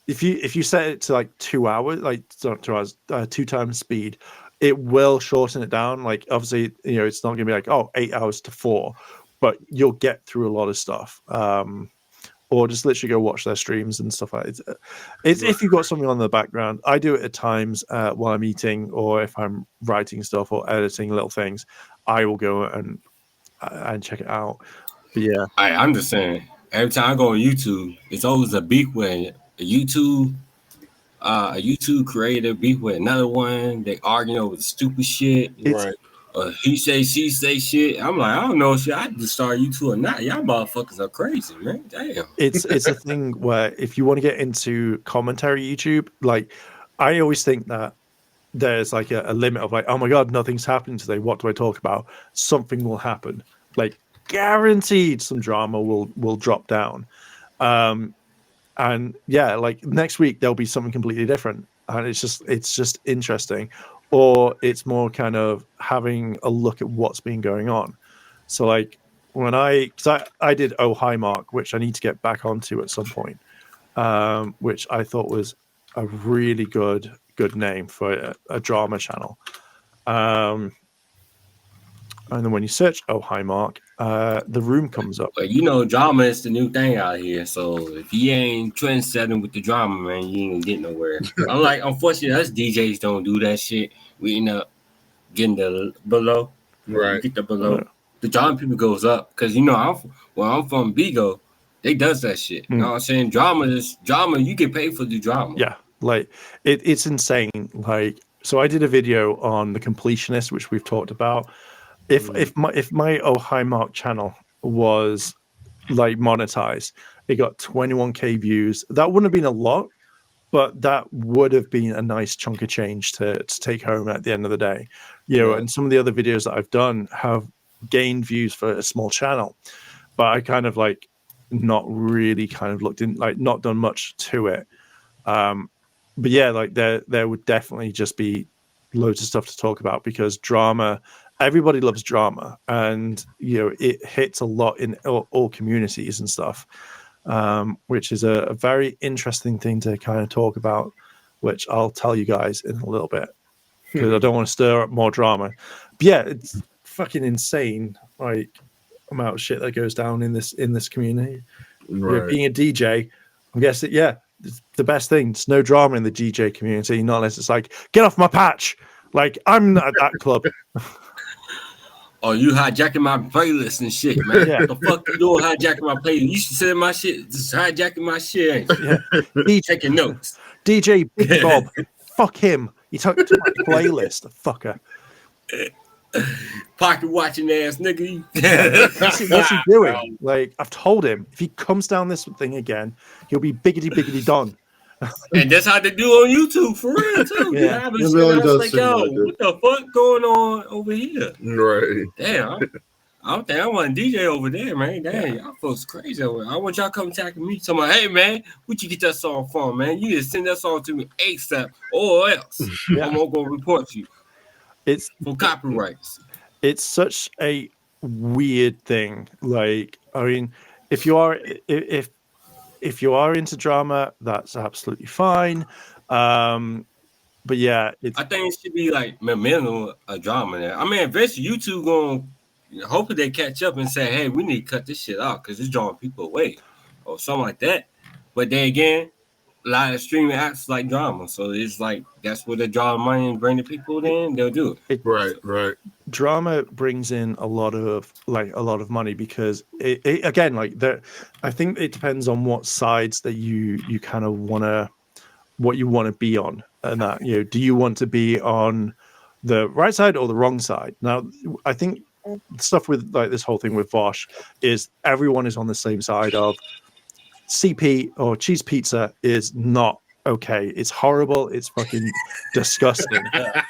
If you set it to like 2 hours, like not 2 hours, 2 times speed, it will shorten it down. Like obviously, you know, it's not going to be like 8 hours to 4, but you'll get through a lot of stuff. Or just literally go watch their streams and stuff like that. It's if you've got something on in the background. I do it at times while I'm eating, or if I'm writing stuff or editing little things, I will go and check it out. But yeah, I'm just saying. Every time I go on YouTube, it's always a beef with a YouTube creator beef with another one. They arguing over stupid shit. Right. He say, she say shit. I'm like, I don't know shit. I just start YouTube or not. Y'all motherfuckers are crazy, man. Damn. It's a thing where if you want to get into commentary YouTube, like I always think that there's like a limit of like, oh my god, nothing's happening today. What do I talk about? Something will happen. Like guaranteed, some drama will drop down. And yeah, like next week there'll be something completely different, and it's just interesting. Or it's more kind of having a look at what's been going on. So like when I did Oh Hi Mark, which I need to get back onto at some point, which I thought was a really good name for a drama channel. And then when you search Oh Hi Mark, the room comes up. But you know, drama is the new thing out here. So if you ain't trendsetting with the drama, man, you ain't gonna get nowhere. I'm like, unfortunately, us DJs don't do that shit. We end up getting the below. Right. Get the below. Right. The drama people goes up. Because, you know, I'm from Bigo, they does that shit. You know what I'm saying? Drama, you get paid for the drama. Yeah. Like, it's insane. Like, so I did a video on The Completionist, which we've talked about. If my Oh Hi Mark channel was like monetized, it got 21k views. That wouldn't have been a lot, but that would have been a nice chunk of change to take home at the end of the day. You know, and some of the other videos that I've done have gained views for a small channel, but I kind of like not really kind of looked in, like not done much to it. But yeah, like there would definitely just be loads of stuff to talk about because drama. Everybody loves drama, and you know it hits a lot in all communities and stuff, which is a very interesting thing to kind of talk about, which I'll tell you guys in a little bit because I don't want to stir up more drama. But yeah, it's fucking insane, like amount of shit that goes down in this community. Right. You know, being a DJ, I'm guessing, yeah, it's the best thing. There's no drama in the DJ community, not unless it's like, get off my patch. Like I'm not at that club. Oh, you hijacking my playlist and shit, man. Yeah. The fuck you doing hijacking my playlist? You should send my shit, just hijacking my shit, ain't you? Yeah. Taking notes. DJ Big Bob, fuck him. He took to my playlist, the fucker. Pocket watching ass nigga. What's he doing? Like, I've told him, if he comes down this thing again, he'll be biggity done. And that's how they do on YouTube, for real, too. Yeah. It really does like, seem yo, like it. what the fuck going on over here? Right. Damn. I don't think I want a DJ over there, man. Damn, y'all folks crazy over there. I want y'all come attacking me. Talking about, hey, man, what you get that song from, man? You need to send that song to me ASAP or else. I'm going to go report you. It's for copyrights. It's such a weird thing. Like, I mean, if you are into drama, that's absolutely fine. But yeah, I think it should be like minimum a drama there. I mean, eventually YouTube going hopefully they catch up and say, hey, we need to cut this shit out because it's drawing people away or something like that. But then again, a lot of streaming apps like drama, so it's like that's where they draw money and bring the people in. They'll do it. Right. Drama brings in a lot of money because it again, like I think it depends on what sides that you kind of what you want to be on, and that, you know, do you want to be on the right side or the wrong side? Now, I think stuff with like this whole thing with Vosh is everyone is on the same side of CP or cheese pizza is not okay. It's horrible. It's fucking disgusting.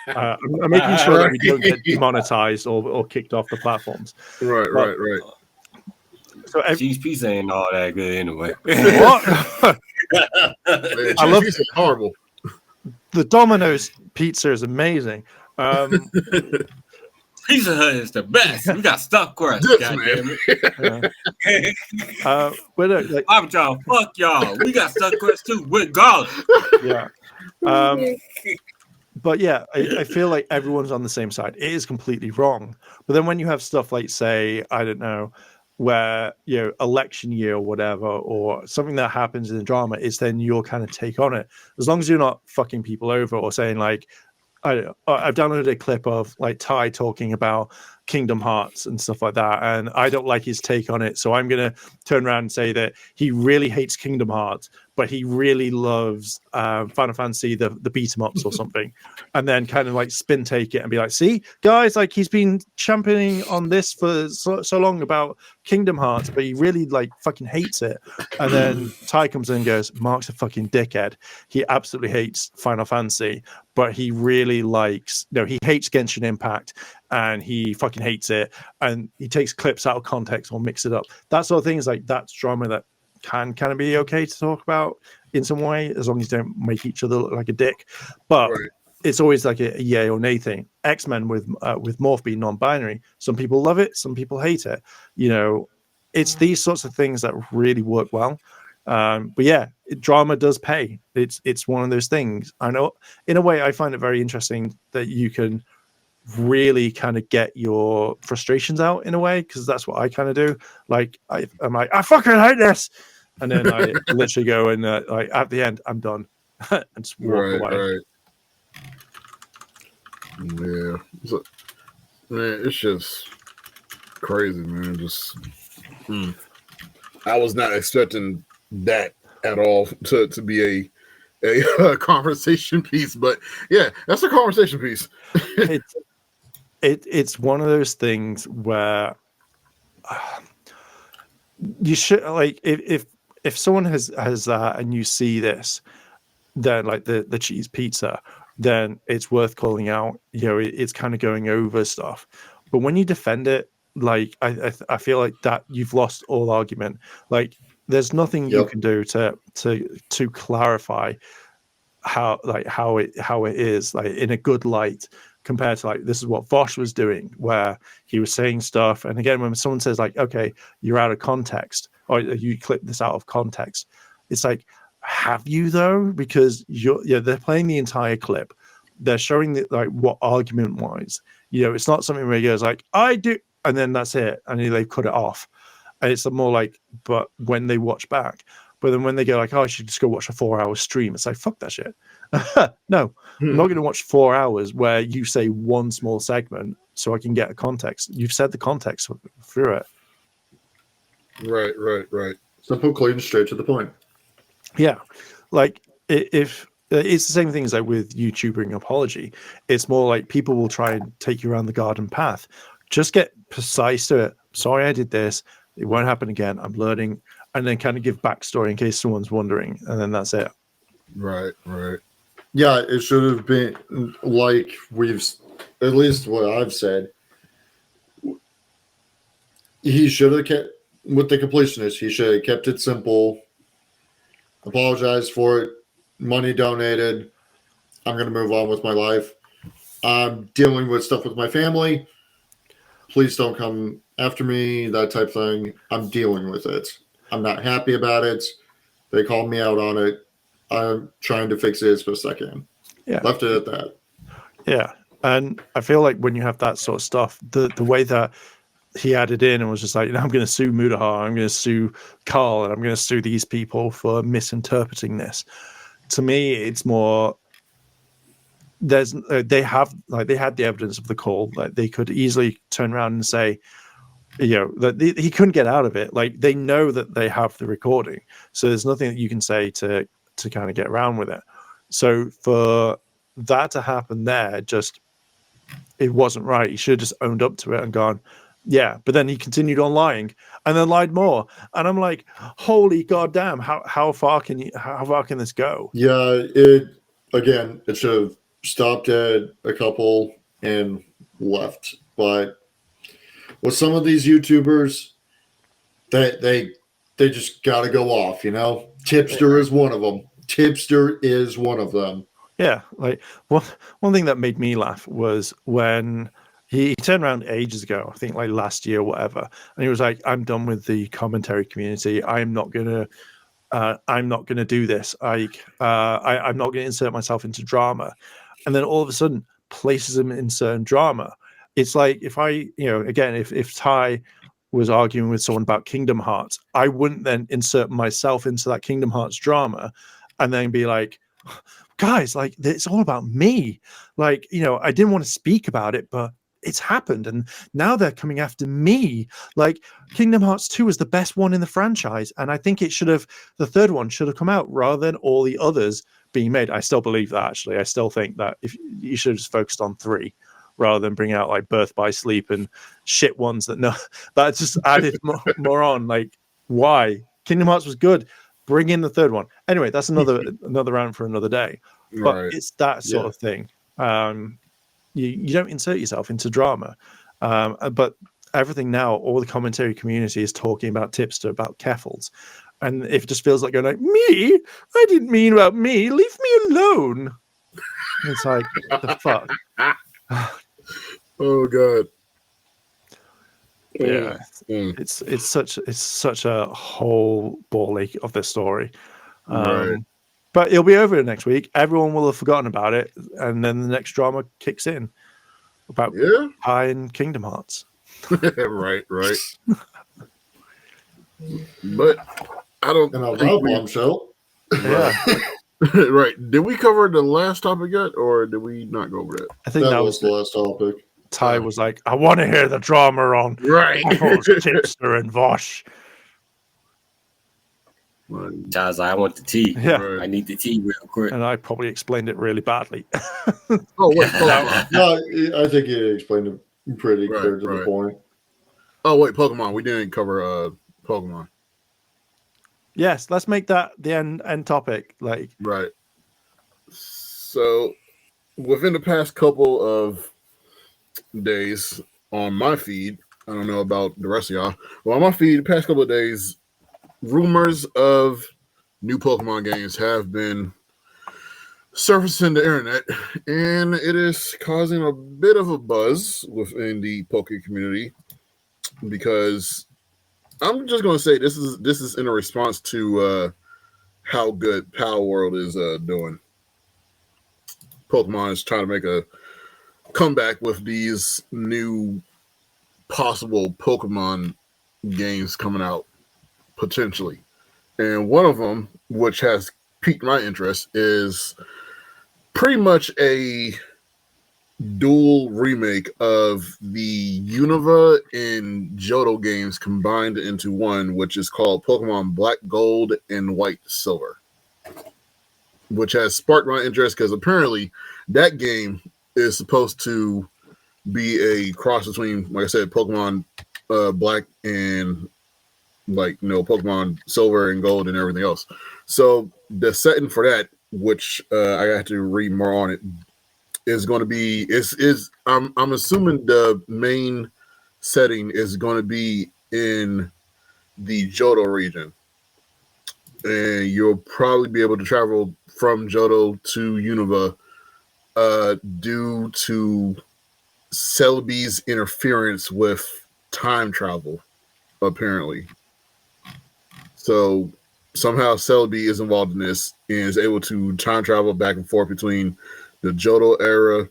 I'm making sure that we don't get demonetized or kicked off the platforms. Right. So cheese pizza ain't all that good anyway. What? Man, I love pizza. Horrible. The Domino's pizza is amazing. Pizza Hut is the best. We got stuffed crust. Goddamn it. Like, I'm trying to fuck y'all. We got stuffed crust too with garlic. Yeah. But yeah, I feel like everyone's on the same side. It is completely wrong. But then when you have stuff like, say, I don't know, where, you know, election year or whatever, or something that happens in the drama, is then your kind of take on it. As long as you're not fucking people over or saying like, I've downloaded a clip of like Ty talking about Kingdom Hearts and stuff like that, and I don't like his take on it, so I'm gonna turn around and say that he really hates Kingdom Hearts, but he really loves Final Fantasy, the beat 'em ups or something, and then kind of like spin take it and be like, see guys, like he's been championing on this for so long about Kingdom Hearts, but he really like fucking hates it. And then Ty comes in and goes, Mark's a fucking dickhead. He absolutely hates Final Fantasy, but he really likes, he hates Genshin Impact and he fucking hates it, and he takes clips out of context or mix it up. That sort of thing is like, that's drama that can kind of be okay to talk about in some way, as long as you don't make each other look like a dick. But it's always like a yay or nay thing. X-Men with Morph being non-binary, some people love it, some people hate it. You know, it's these sorts of things that really work well. But yeah, drama does pay. It's one of those things. I know, in a way, I find it very interesting that you can really kind of get your frustrations out in a way, because that's what I kind of do. Like I'm like, I fucking hate this, and then I literally go and like at the end I'm done and just walk away. Right. Yeah, man, it's just crazy, man. Just I was not expecting that at all to be a conversation piece, but yeah, that's a conversation piece. It's one of those things where you should, like, if someone has that and you see this, then like the cheese pizza, then it's worth calling out. You know, it's kind of going over stuff. But when you defend it, like I feel like that you've lost all argument. Like there's nothing you can do to clarify how it is like in a good light, compared to like this is what Vosh was doing, where he was saying stuff. And again, when someone says like, okay, you're out of context, or you clip this out of context, it's like, have you though? Because they're playing the entire clip, they're showing that like what argument wise, it's not something where he goes like, I do, and then that's it, and they cut it off. And it's more like, but when they watch back. But then when they go like, oh, I should just go watch a 4-hour stream, it's like, fuck that shit. No, I'm not going to watch 4 hours where you say one small segment so I can get a context. You've said the context through it. Right. Simple, clean, straight to the point. Yeah, like if it's the same thing as like with YouTubing apology. It's more like people will try and take you around the garden path. Just get precise to it. Sorry, I did this. It won't happen again. I'm learning, and then kind of give backstory in case someone's wondering, and then that's it. Right. Yeah, it should have been like at least what I've said. He should have kept with the completionist. He should have kept it simple. Apologized for it. Money donated. I'm going to move on with my life. I'm dealing with stuff with my family. Please don't come after me, that type of thing. I'm dealing with it. I'm not happy about it. They called me out on it. I'm trying to fix it as best I can. Yeah. Left it at that. Yeah. And I feel like when you have that sort of stuff, the way that he added in and was just like, I'm going to sue Mudahar, I'm going to sue Carl, and I'm going to sue these people for misinterpreting this. To me, it's more they had the evidence of the call. Like they could easily turn around and say, that he couldn't get out of it. Like they know that they have the recording, so there's nothing that you can say to kind of get around with it. So for that to happen there, it wasn't right. He should have just owned up to it and gone, yeah. But then he continued on lying and then lied more. And I'm like, holy goddamn, how far can this go? Yeah, it should have stopped at a couple and left. But with some of these YouTubers, they just got to go off. Tipster is one of them. Yeah, like one thing that made me laugh was when he turned around ages ago, I think like last year or whatever, and he was like, "I'm done with the commentary community. I'm not gonna do this. I'm not gonna insert myself into drama." And then all of a sudden, places him in certain drama. It's like if if Ty was arguing with someone about Kingdom Hearts, I wouldn't then insert myself into that Kingdom Hearts drama, and then be like, guys, like it's all about me. Like, I didn't want to speak about it, but it's happened, and now they're coming after me. Like Kingdom Hearts 2 is the best one in the franchise, and I think the third one should have come out rather than all the others being made. I still believe that, actually. I still think that if you should have just focused on 3 rather than bring out like Birth by Sleep and shit ones that just added more on. Like, why? Kingdom Hearts was good. Bring in the third one. Anyway, that's another round for another day. But it's that sort of thing. You don't insert yourself into drama. But everything now, all the commentary community is talking about Tipster, about Keffels. And if it just feels like going like, me? I didn't mean about me. Leave me alone. And it's like, what the fuck? Oh God. Yeah. It's such a whole ball ache of the story. Right. But it'll be over next week. Everyone will have forgotten about it, and then the next drama kicks in about High and Kingdom Hearts. right. But I don't. And I love Bombshell. Yeah. Right. Did we cover the last topic yet, or did we not go over that? I think that was the last topic. Ty was like, I want to hear the drama on Tipster and Vosh. Ty's like, I want the tea. Yeah. Right. I need the tea real quick. And I probably explained it really badly. Oh, wait. Pokemon. No, I think you explained it pretty clear to the point. Oh, wait, Pokemon. We didn't cover Pokemon. Yes, let's make that the end topic. Like, right. So, within the past couple of days on my feed, I don't know about the rest of y'all, but on my feed, the past couple of days, rumors of new Pokemon games have been surfacing the internet, and it is causing a bit of a buzz within the Poke community, because I'm just going to say this is in a response to how good Power World is doing. Pokemon is trying to make a comeback with these new possible Pokemon games coming out potentially, and one of them, which has piqued my interest, is pretty much a dual remake of the Unova and Johto games combined into one, which is called Pokemon Black Gold and White Silver, which has sparked my interest because apparently that game is supposed to be a cross between, like I said, Pokemon Black and Pokemon Silver and Gold and everything else. So the setting for that, which I have to read more on it, is going to be I'm assuming the main setting is going to be in the Johto region, and you'll probably be able to travel from Johto to Unova due to Celebi's interference with time travel, apparently. So somehow Celebi is involved in this and is able to time travel back and forth between the Johto era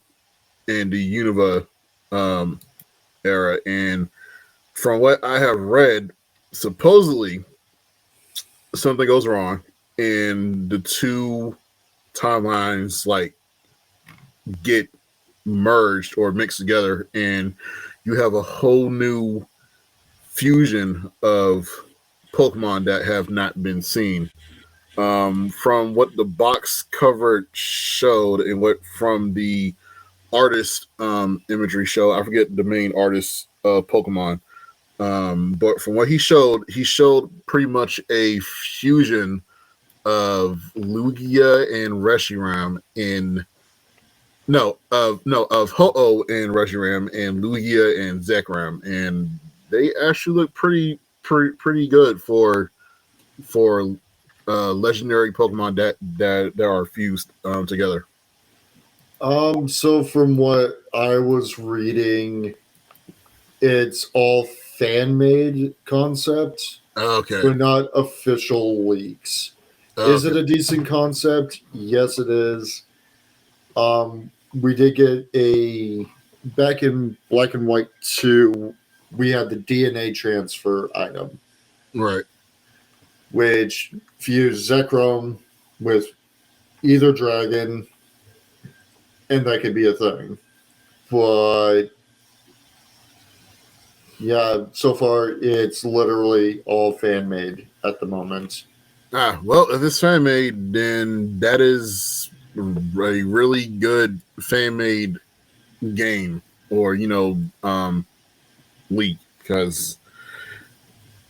and the Unova era. And from what I have read, supposedly something goes wrong and the two timelines get merged or mixed together, and you have a whole new fusion of Pokemon that have not been seen. From what the box cover showed and what from the artist imagery show, I forget the main artist of Pokemon, but from what he showed pretty much a fusion of Lugia and Reshiram of Ho-Oh and Reshiram and Lugia and Zekrom, and they actually look pretty good for legendary Pokemon that are fused together. So from what I was reading, it's all fan-made concept. Okay. But not official leaks. Okay. Is it a decent concept? Yes, it is. We did get back in Black and White 2, we had the DNA transfer item. Right. Which fused Zekrom with either dragon, and that could be a thing. But yeah, so far it's literally all fan made at the moment. Well, if it's fan made, then that is a really good fan made game or leak, because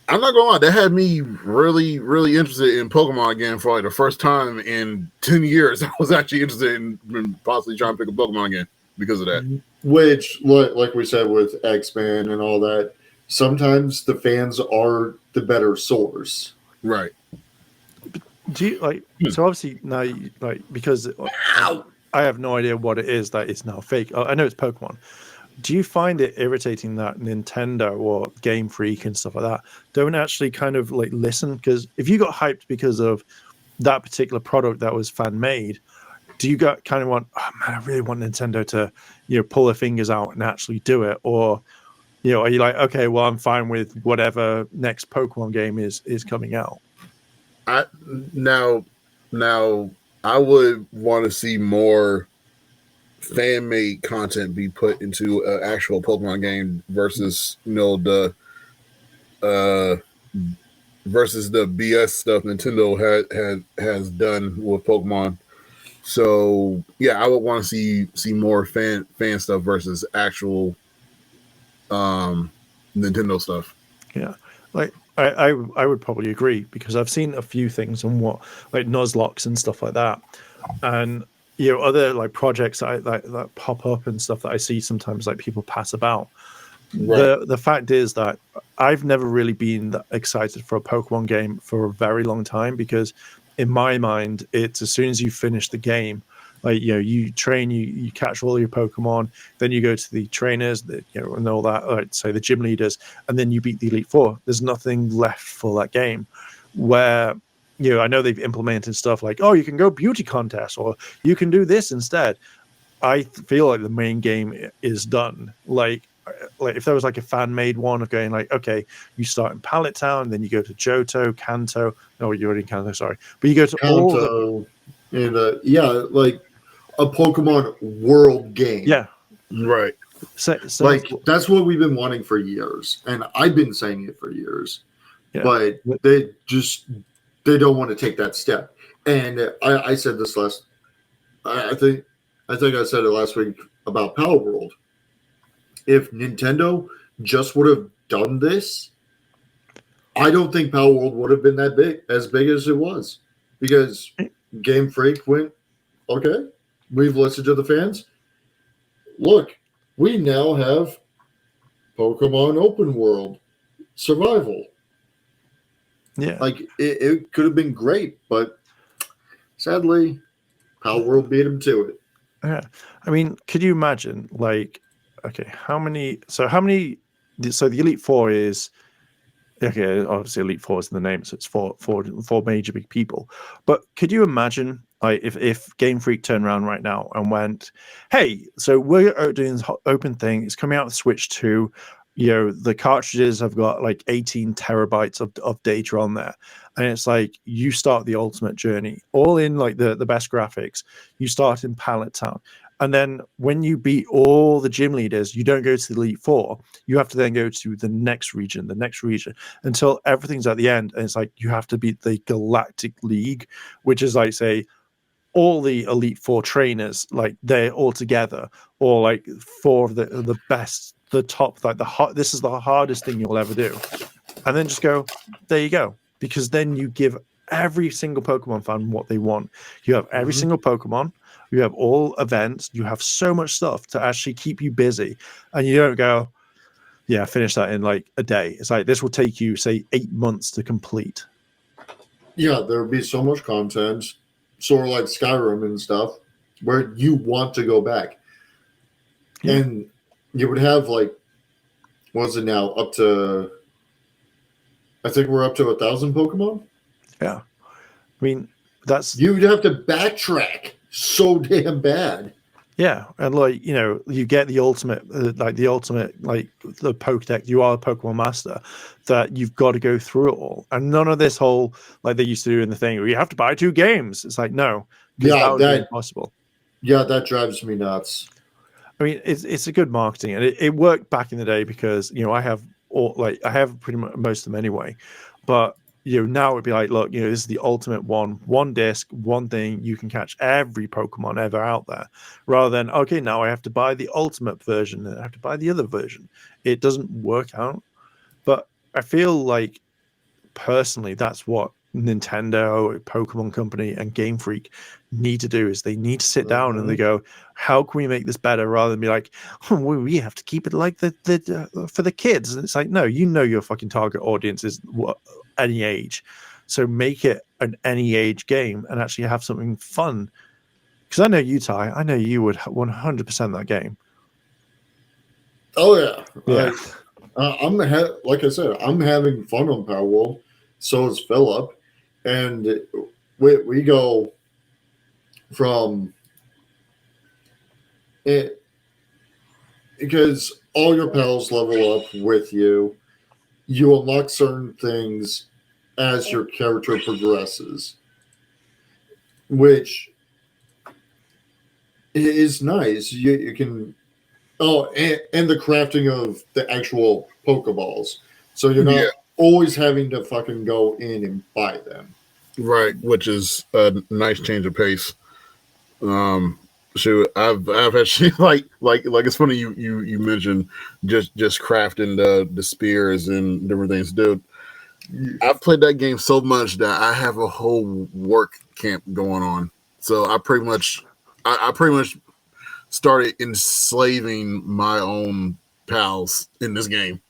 I'm not gonna lie, that had me really, really interested in Pokemon again for the first time in 10 years. I was actually interested in possibly trying to pick a Pokemon again because of that. Which, like we said with X-Men and all that, sometimes the fans are the better source. Right. Do you so obviously now because I have no idea what it is that is now fake. I know it's Pokemon. Do you find it irritating that Nintendo or Game Freak and stuff like that don't actually kind of listen? Because if you got hyped because of that particular product that was fan made, do you kind of want, oh man, I really want Nintendo to pull their fingers out and actually do it, or are you like, okay, well, I'm fine with whatever next Pokemon game is coming out? Now I would want to see more fan-made content be put into an actual Pokemon game versus versus the BS stuff Nintendo has done with Pokemon. So yeah, I would want to see more fan stuff versus actual Nintendo stuff. Yeah, I would probably agree, because I've seen a few things on what Nuzlocke and stuff like that, and other projects that pop up and stuff that I see sometimes people pass about. Right. The fact is that I've never really been that excited for a Pokemon game for a very long time, because in my mind it's as soon as you finish the game, you train, you catch all your Pokemon, then you go to the trainers, and all that, say the gym leaders, and then you beat the Elite Four. There's nothing left for that game. Where I know they've implemented stuff like, oh, you can go beauty contests, or you can do this instead. I feel like the main game is done. If there was a fan-made one of going okay, you start in Pallet Town, then you go to Johto, Kanto. No, you're already in Kanto, sorry. But you go to Kanto, all and a Pokemon world game. Yeah. Right. So like that's what we've been wanting for years, and I've been saying it for years. yeah. But they don't want to take that step. And I said this I think I said it last week about Power World. If Nintendo just would have done this, I don't think Power World would have been that big as it was, because Game Freak went, okay, we've listened to the fans. Look, we now have Pokemon Open World Survival. Yeah, like it could have been great, but sadly, Power World beat him to it. yeah. I mean, could you imagine, like, okay, how many? So the Elite Four is okay. Obviously, Elite Four is in the name, so it's four major big people. But could you imagine, like, if Game Freak turned around right now and went, "Hey, so we're doing this open thing. It's coming out with Switch 2. You know, the cartridges have got like 18 terabytes of data on there, and it's like you start the ultimate journey, all in like the best graphics. You start in Pallet Town." And then when you beat all the gym leaders, you don't go to the Elite Four. You have to then go to the next region, until everything's at the end. And it's like you have to beat the Galactic League, which is like, say, all the Elite Four trainers, like they're all together, or like four of the best, the top, like this is the hardest thing you'll ever do. And then just go, there you go. Because then you give every single Pokemon fan what they want. You have every single Pokemon. You have all events. You have so much stuff to actually keep you busy. And you don't go, yeah, finish that in like a day. It's like this will take you, say, 8 months to complete. Yeah, there would be so much content, sort of like Skyrim and stuff, where you want to go back. Yeah. And you would have like, what's it now? Up to, I think we're up to 1,000 Pokemon. Yeah. I mean, you'd have to backtrack so damn bad. Yeah, and like, you know, you get the ultimate, like the Pokedex. You are a Pokemon master, that you've got to go through it all, and none of this whole like they used to do in the thing where you have to buy 2 games. It's like no, that would be impossible. Yeah, that drives me nuts. I mean, it's a good marketing, and it worked back in the day because you know I have pretty much most of them anyway, but. You know, now it'd be like, look, you know, this is the ultimate one disc, one thing, you can catch every Pokemon ever out there, rather than, okay, now I have to buy the ultimate version and I have to buy the other version. It doesn't work out. But I feel like, personally, that's what Nintendo, Pokemon Company, and Game Freak need to do, is they need to sit down and they go, how can we make this better, rather than be like, oh, well, we have to keep it like the for the kids. And it's like, no, you know your fucking target audience is any age, so make it an any age game and actually have something fun. Because I know you, Ty, I know you would 100% that game. Oh yeah. I'm like I said, I'm having fun on Power World. So is Philip, and we go from it because all your pals level up with you. You unlock certain things as your character progresses, which is nice. You can, and the crafting of the actual Pokeballs. So you're not always having to fucking go in and buy them. Right, which is a nice change of pace. So I've actually like it's funny you mentioned just crafting the spears and different things, dude. I've played that game so much that I have a whole work camp going on. So I pretty much started enslaving my own pals in this game,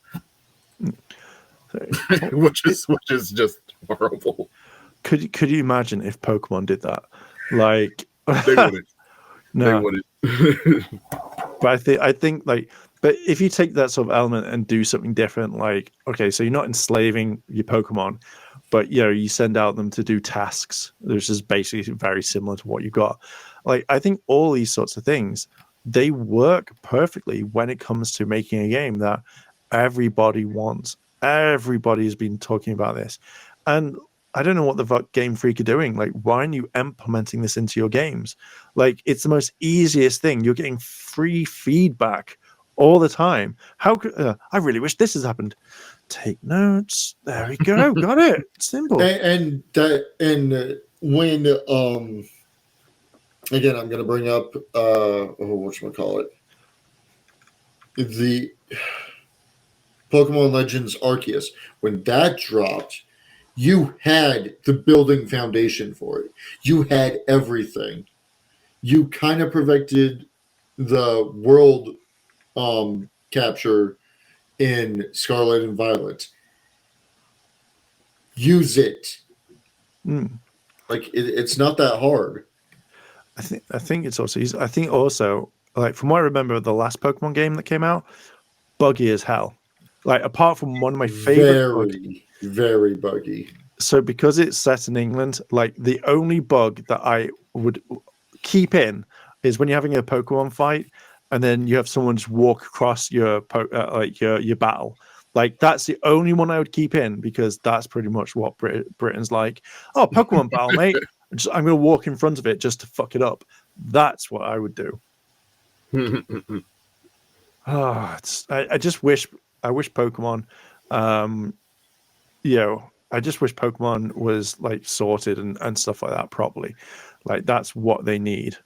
which is just horrible. Could you imagine if Pokemon did that? Like they wouldn't. No. They wouldn't. But I think like, but if you take that sort of element and do something different, like, okay, so you're not enslaving your Pokemon, but you know, you send out them to do tasks, which is basically very similar to what you got. Like, I think all these sorts of things, they work perfectly when it comes to making a game that everybody wants. Everybody has been talking about this. And I don't know what the fuck Game Freak are doing. Like, why aren't you implementing this into your games? Like, it's the most easiest thing. You're getting free feedback all the time. How could I really wish this has happened? Take notes. There we go. Got it. Simple. And when again, I'm going to bring up whatchamacallit, the Pokemon Legends Arceus. When that dropped, you had the building foundation for it. You had everything. You kind of perfected the world capture in Scarlet and Violet. Use it. Like it's not that hard. I think it's also. I think also, like from what I remember, the last Pokemon game that came out, buggy as hell. Like apart from one of my favorite, very buggy. So because it's set in England, like the only bug that I would keep in is when you're having a Pokemon fight, and then you have someone just walk across your your battle. Like that's the only one I would keep in because that's pretty much what Britain's like. Oh, Pokemon battle, mate. I'm going to walk in front of it just to fuck it up. That's what I would do. I just wish. I wish Pokemon. I just wish Pokemon was like sorted and stuff like that properly. Like that's what they need.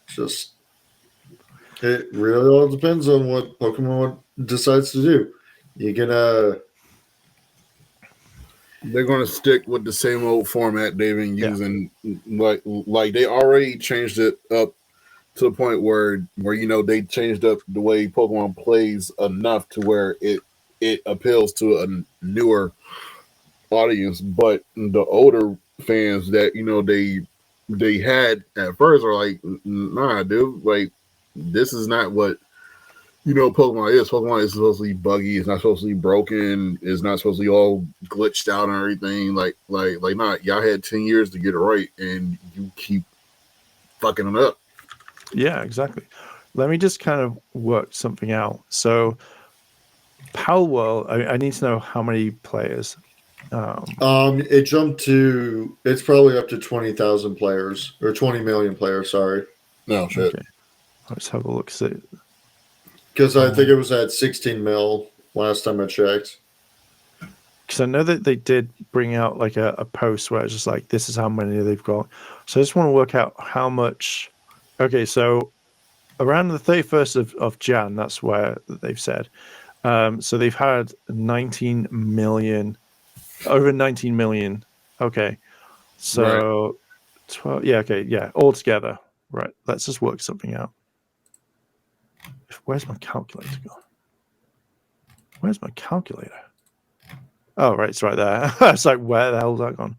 Just it really all depends on what Pokemon decides to do. They're gonna stick with the same old format they've been using. Like they already changed it up to the point where they changed up the way Pokemon plays enough to where it appeals to a newer audience. But the older fans that they had at first are like, nah, dude, like this is not what Pokemon is. Pokemon is supposed to be buggy. It's not supposed to be broken. It's not supposed to be all glitched out and everything. Like not. Y'all had 10 years to get it right, and you keep fucking it up. Yeah, exactly. Let me just kind of work something out. So, Pal World, I need to know how many players. It jumped to. It's probably up to 20,000 players or 20 million players. Sorry. No shit. Okay. Let's have a look. See. Because I think it was at 16 mil last time I checked. Because I know that they did bring out like a post where it's just like, this is how many they've got. So I just want to work out how much. Okay, so around the 31st of Jan, that's where they've said. So they've had 19 million, over 19 million. Okay. So right. 12, yeah, okay, yeah, all together. Right, let's just work something out. Where's my calculator gone? Where's my calculator? Oh, right, it's right there. It's like, where the hell's that gone?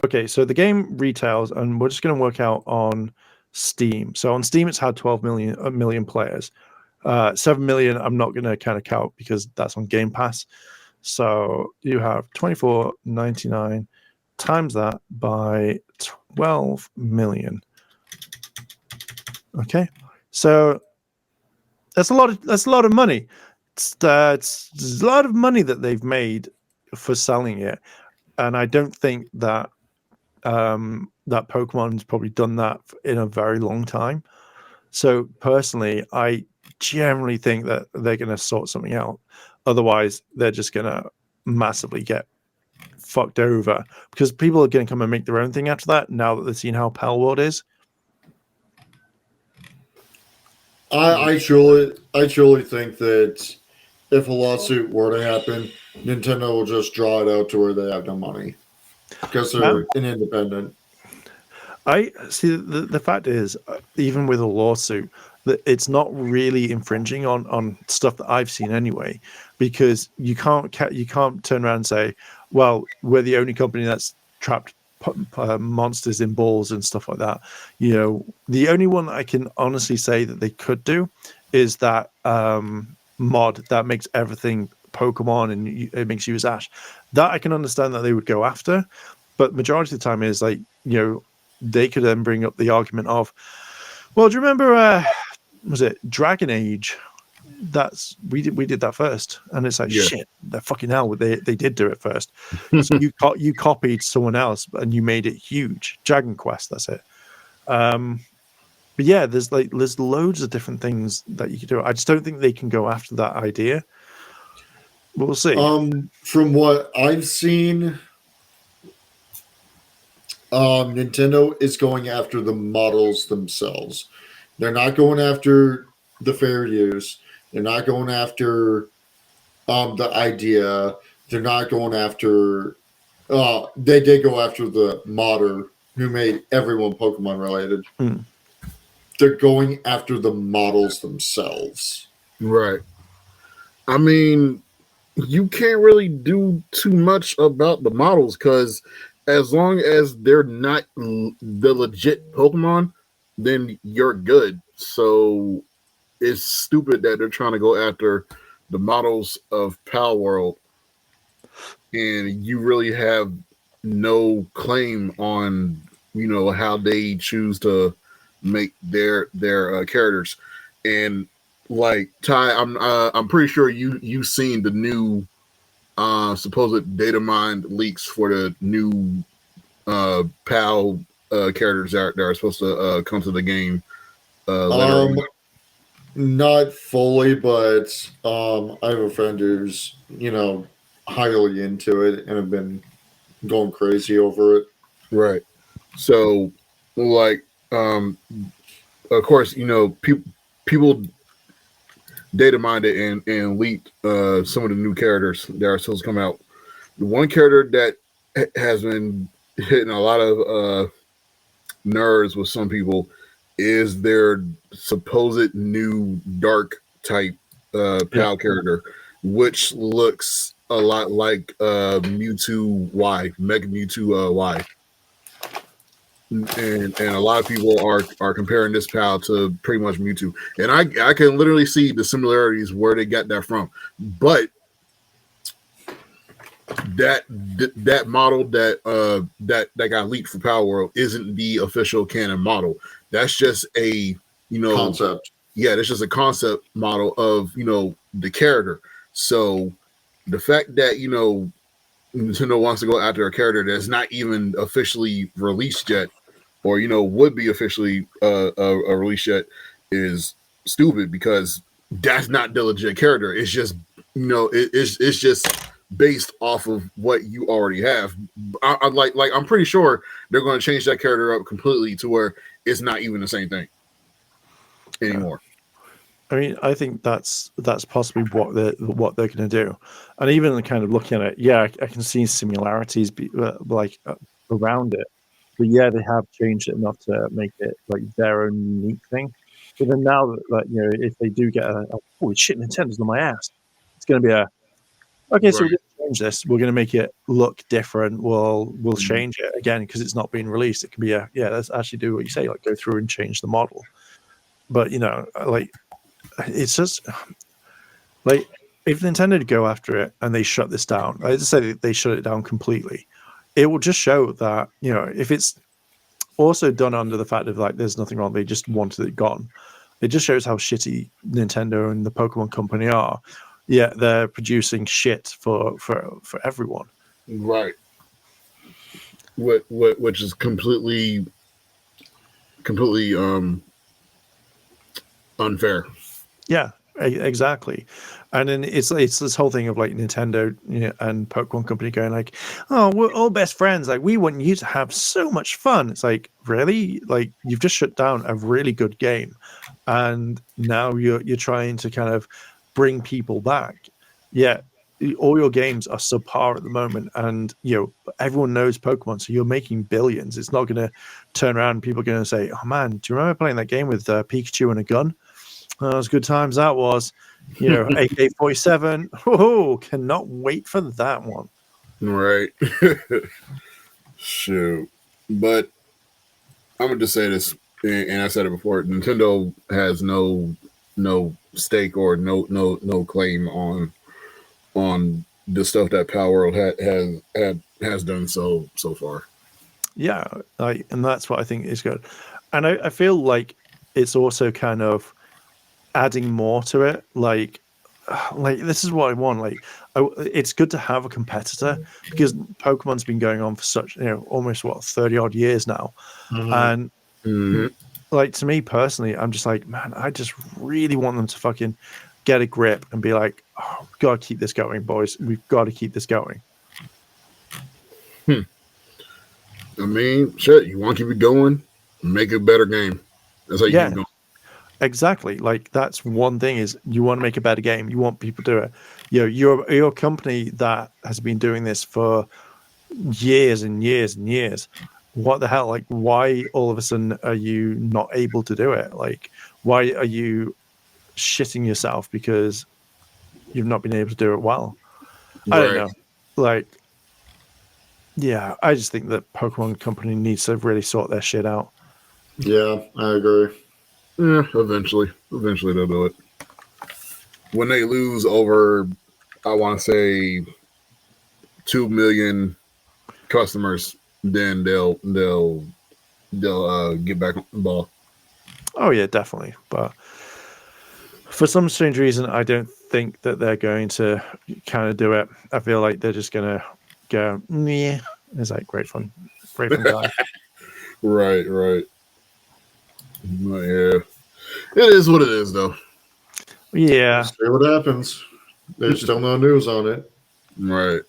Okay, so the game retails, and we're just going to work out on Steam. So on Steam, it's had 12 million players. 7 million, I'm not going to kind of count because that's on Game Pass. So you have 24.99 times that by 12 million. Okay, so that's a lot of money. It's a lot of money that they've made for selling it, and I don't think that that Pokemon's probably done that in a very long time. So personally, I generally think that they're going to sort something out. Otherwise, they're just going to massively get fucked over because people are going to come and make their own thing after that. Now that they've seen how Pal World is. I truly think that if a lawsuit were to happen, Nintendo will just draw it out to where they have no money because they're an independent. I see. The fact is, even with a lawsuit, that it's not really infringing on stuff that I've seen anyway, because you can't turn around and say, well, we're the only company that's trapped monsters in balls and stuff like that. The only one I can honestly say that they could do is that mod that makes everything Pokemon and it makes you as Ash. That I can understand that they would go after, but majority of the time is like, they could then bring up the argument of, well, do you remember was it Dragon Age we did that first, and it's like shit. They're fucking hell. They did do it first. So you copied someone else and you made it huge. Dragon Quest, that's it. But yeah, there's loads of different things that you can do. I just don't think they can go after that idea. We'll see. From what I've seen, Nintendo is going after the models themselves. They're not going after the fair use. They're not going after the idea. They're not going after. They did go after the modder who made everyone Pokemon related. They're going after the models themselves. Right. I mean, you can't really do too much about the models because as long as they're not the legit Pokemon, then you're good. So it's stupid that they're trying to go after the models of Pal World, and you really have no claim on how they choose to make their characters. And like Ty, I'm pretty sure you've seen the new supposed data mined leaks for the new PAL characters that are supposed to come to the game. Not fully, but I have a friend who's highly into it and have been going crazy over it. Right. So, like, of course, people data mined it and leaked some of the new characters that are supposed to come out. The one character that has been hitting a lot of nerves with some people is their supposed new dark type PAL character, which looks a lot like Mewtwo Y, Mega Mewtwo Y. And a lot of people are comparing this PAL to pretty much Mewtwo, and I can literally see the similarities where they got that from. But that model that got leaked for Power World isn't the official canon model. That's just a concept. Yeah, that's just a concept model of the character. So the fact that Nintendo wants to go after a character that's not even officially released yet, or would be officially a release yet, is stupid because that's not the legit character. It's just it's just based off of what you already have. I'm pretty sure they're going to change that character up completely to where it's not even the same thing anymore. I mean, I think that's possibly what they're going to do, and even kind of looking at it, I can see similarities around it. But yeah, they have changed it enough to make it like their own unique thing. But then now that if they do get holy shit, Nintendo's on my ass, it's going to be okay. So we're going to change this. We're going to make it look different. We'll change it again because it's not being released. It can be let's actually do what you say, like go through and change the model. But it's just like if Nintendo go after it and they shut this down, I just say they shut it down completely. It will just show that if it's also done under the fact of like there's nothing wrong, they just wanted it gone. It just shows how shitty Nintendo and the Pokemon company are. Yeah, they're producing shit for everyone. Right. Which is completely unfair. Yeah, exactly. And then it's this whole thing of like Nintendo and Pokemon Company going like, oh, we're all best friends. Like we want you to have so much fun. It's like, really? Like you've just shut down a really good game, and now you're trying to kind of bring people back. Yeah, all your games are subpar at the moment, and everyone knows Pokemon, so you're making billions. It's not going to turn around and people are going to say, oh man, do you remember playing that game with Pikachu and a gun? Oh, those good times that was. AK-47. Oh, cannot wait for that one. Right. Shoot. But I'm gonna just say this, and I said it before. Nintendo has no stake or no claim on the stuff that Power World has done so far. Yeah, and that's what I think is good. And I feel like it's also kind of adding more to it. Like this is what I want. Like, it's good to have a competitor because Pokemon's been going on for such, almost 30 odd years now, and like to me personally, I'm just like, man, I just really want them to fucking get a grip and be like, oh, we've got to keep this going, boys. We've got to keep this going. I mean, shit, you want to keep it going, make it a better game. That's how you keep it going. Exactly. Like that's one thing is you want to make a better game. You want people to do it. You're a company that has been doing this for years and years and years. What the hell? Like, why all of a sudden are you not able to do it? Like, why are you shitting yourself because you've not been able to do it well? I don't know. Like, yeah, I just think that Pokemon Company needs to really sort their shit out. Yeah, I agree. Yeah, eventually they'll do it. When they lose over, I want to say 2 million customers, then they'll get back on the ball. Oh yeah, definitely. But for some strange reason, I don't think that they're going to kind of do it. I feel like they're just going to go, yeah. It's like great fun guy. Right. Well, yeah, it is what it is, though. Yeah. See what happens. There's still no news on it. Right.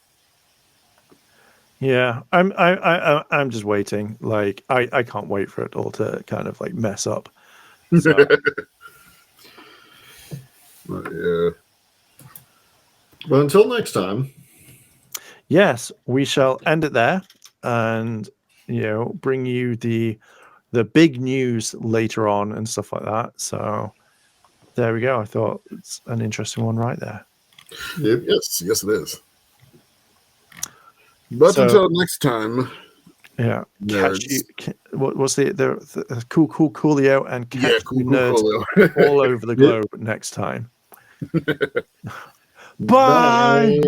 Yeah, I'm just waiting. Like I can't wait for it all to kind of like mess up. So. Yeah. But until next time. Yes, we shall end it there, and bring you the big news later on and stuff like that. So there we go. I thought it's an interesting one right there. Yes, it is. But until next time, yeah, catch you. What's the coolio and catch you nerds all over the globe next time. Bye.